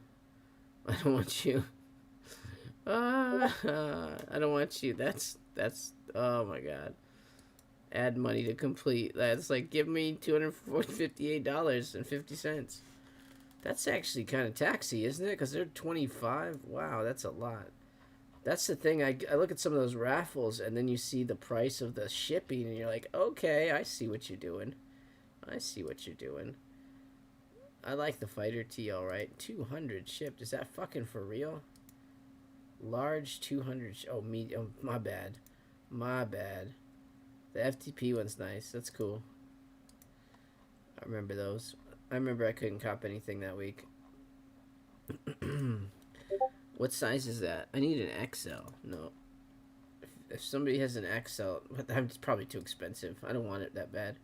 I don't want you. I don't want you. That's. Oh my God. Add money to complete. That's like, give me $258.50. That's actually kind of taxy, isn't it? Because they're 25. Wow, that's a lot. That's the thing. I look at some of those raffles, and then you see the price of the shipping, and you're like, okay, I see what you're doing. I see what you're doing. I like the fighter T, all right. 200 shipped. Is that fucking for real? Large 200. Oh, my bad. My bad. The FTP one's nice. That's cool. I remember those. I remember I couldn't cop anything that week. What size is that? I need an XL. No. If somebody has an XL, it's probably too expensive. I don't want it that bad.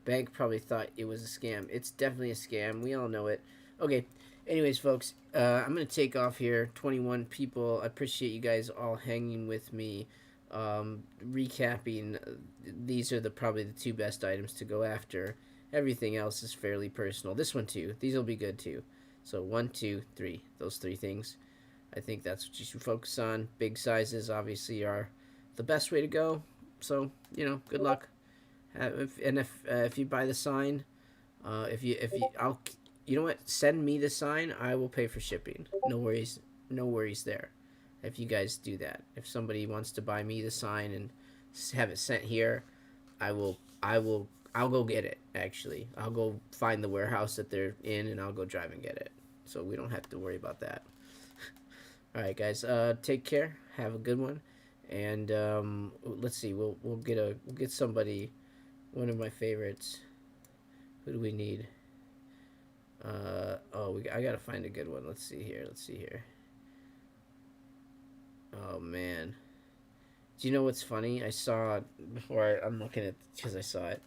Bank probably thought it was a scam. It's definitely a scam. We all know it. Okay. Anyways, folks, I'm going to take off here. 21 people. I appreciate you guys all hanging with me. Recapping, these are probably the two best items to go after. Everything else is fairly personal. This one too. These will be good too. So 1, 2, 3. Those 3 things. I think that's what you should focus on. Big sizes obviously are the best way to go. So, good luck. If you buy the sign, you know what? Send me the sign. I will pay for shipping. No worries there. If you guys do that, if somebody wants to buy me the sign and have it sent here, I'll go get it. Actually, I'll go find the warehouse that they're in, and I'll go drive and get it. So we don't have to worry about that. All right, guys. Take care. Have a good one. And let's see. We'll get somebody. One of my favorites. Who do we need? I gotta find a good one. Let's see here. Oh man, do you know what's funny? I saw before. I'm looking at because I saw it.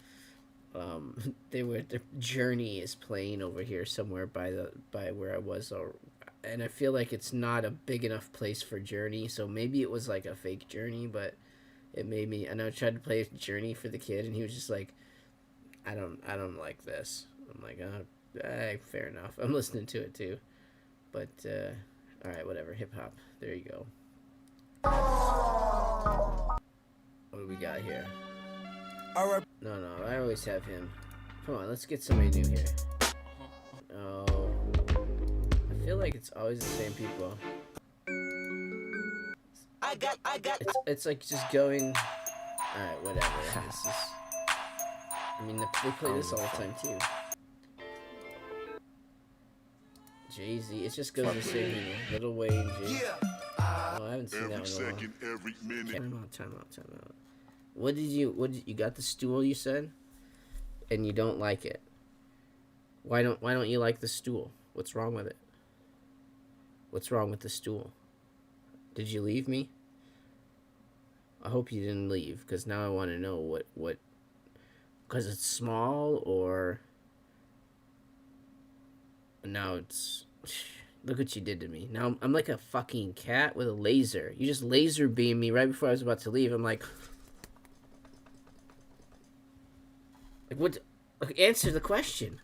The Journey is playing over here somewhere by where I was, and I feel like it's not a big enough place for Journey. So maybe it was like a fake Journey, but it made me. And I tried to play Journey for the kid, and he was just like, I don't like this. I'm like, fair enough. I'm listening to it too, but all right, whatever. Hip hop. There you go. What do we got here? No, I always have him. Come on, let's get somebody new here. Oh, I feel like it's always the same people. It's like just going. All right, whatever. This is. I mean, they play this all the time too. Jay-Z. It just goes the same people. Lil Wayne, Jay. Oh, I haven't seen that one in a while. Every minute. Time out. What did you got the stool, you said? And you don't like it. Why don't you like the stool? What's wrong with it? What's wrong with the stool? Did you leave me? I hope you didn't leave, because now I want to know what because it's small, or now it's. Look what you did to me. Now I'm like a fucking cat with a laser. You just laser beam me right before I was about to leave. I'm like what? Answer the question.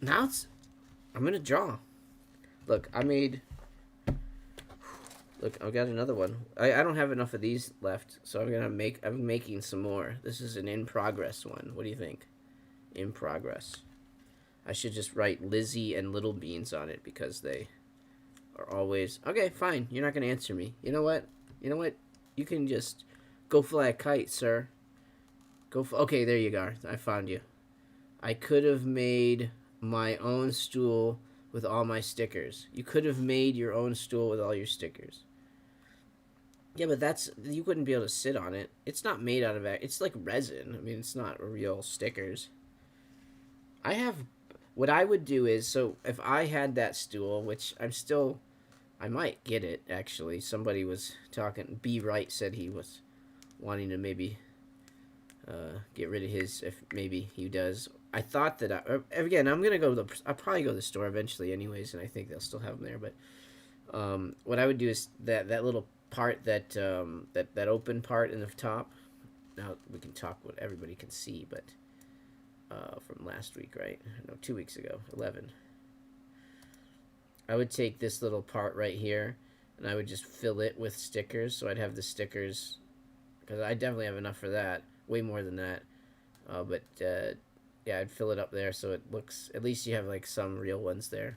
Now I'm gonna draw. Look, I made. Look, I've got another one. I don't have enough of these left, so I'm making some more. This is an in progress one. What do you think? In progress. I should just write Lizzie and Little Beans on it because they are always... Okay, fine. You're not going to answer me. You know what? You can just go fly a kite, sir. Okay, there you go. I found you. I could have made my own stool with all my stickers. You could have made your own stool with all your stickers. Yeah, but you wouldn't be able to sit on it. It's not made out of it. It's like resin. I mean, it's not real stickers. What I would do is, so if I had that stool, which I might get it, actually. Somebody was talking, B. Wright said he was wanting to maybe get rid of his, if maybe he does. I thought that, again, I'll probably go to the store eventually anyways, and I think they'll still have them there, but what I would do is that little part, that open part in the top, now we can talk what everybody can see, but from last week, right? No, 2 weeks ago, 11. I would take this little part right here, and I would just fill it with stickers, so I'd have the stickers, because I definitely have enough for that, way more than that, yeah, I'd fill it up there so it looks, at least you have like some real ones there.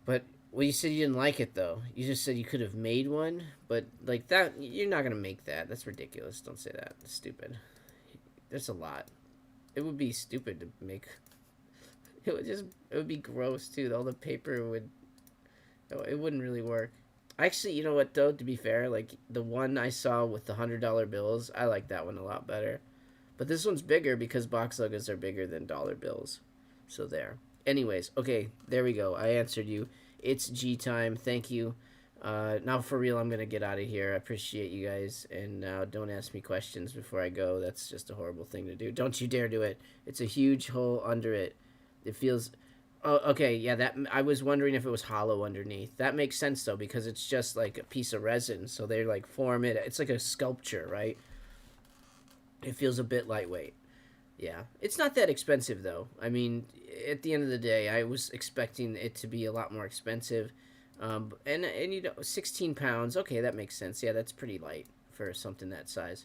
But, well, you said you didn't like it though. You just said you could have made one, but like that, you're not going to make that. That's ridiculous. Don't say that. It's stupid. There's a lot. It would be stupid to make. It would be gross too. All the paper it wouldn't really work. Actually, you know what though, to be fair, like the one I saw with the $100 bills, I like that one a lot better. But this one's bigger because box logos are bigger than dollar bills. So there. Anyways, okay, there we go. I answered you. It's G time. Thank you. Now for real, I'm going to get out of here. I appreciate you guys. And now don't ask me questions before I go. That's just a horrible thing to do. Don't you dare do it. It's a huge hole under it. It feels... Oh, okay, yeah, I was wondering if it was hollow underneath. That makes sense, though, because it's just like a piece of resin. So they like form it. It's like a sculpture, right? It feels a bit lightweight. Yeah. It's not that expensive, though. I mean, at the end of the day, I was expecting it to be a lot more expensive. And you know, 16 pounds. Okay, that makes sense. Yeah, that's pretty light for something that size.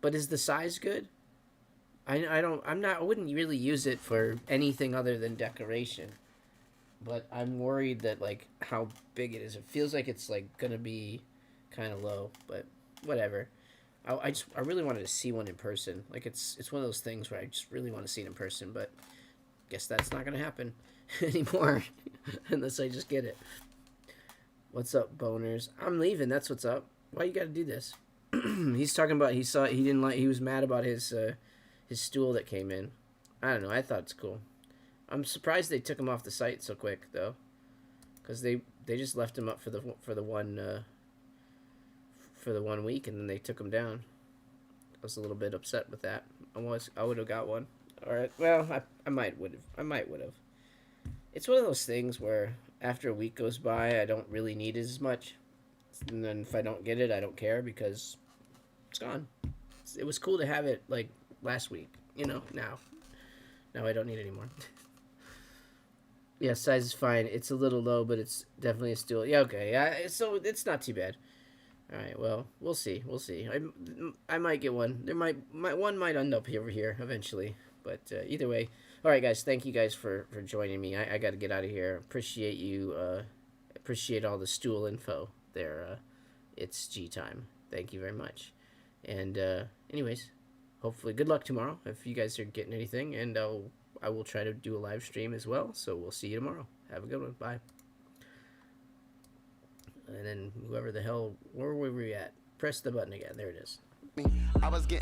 But is the size good? I wouldn't really use it for anything other than decoration. But I'm worried that, like, how big it is. It feels like it's, like, gonna be kind of low, but whatever. I really wanted to see one in person. Like, it's one of those things where I just really want to see it in person, but guess that's not gonna happen anymore unless I just get it. What's up, boners? I'm leaving. That's what's up. Why you gotta do this? He's talking about he was mad about his stool that came in. I don't know. I thought it's cool. I'm surprised they took him off the site so quick though, because they just left him up for the 1 week and then they took him down. I was a little bit upset with that. I would have got one. All right. Well, I might would have. It's one of those things where after a week goes by, I don't really need it as much, and then if I don't get it, I don't care because it's gone. It was cool to have it like last week, you know. Now I don't need it anymore. Yeah, size is fine. It's a little low, but it's definitely a stool. Yeah, okay. Yeah, so it's not too bad. All right. Well, we'll see. I might get one. One might end up over here eventually. But either way, all right, guys. Thank you guys for joining me. I got to get out of here. Appreciate you. Appreciate all the stool info there. It's G time. Thank you very much. And anyways, hopefully, good luck tomorrow if you guys are getting anything. And I will try to do a live stream as well. So we'll see you tomorrow. Have a good one. Bye. And then whoever the hell, where were we at? Press the button again. There it is. I was getting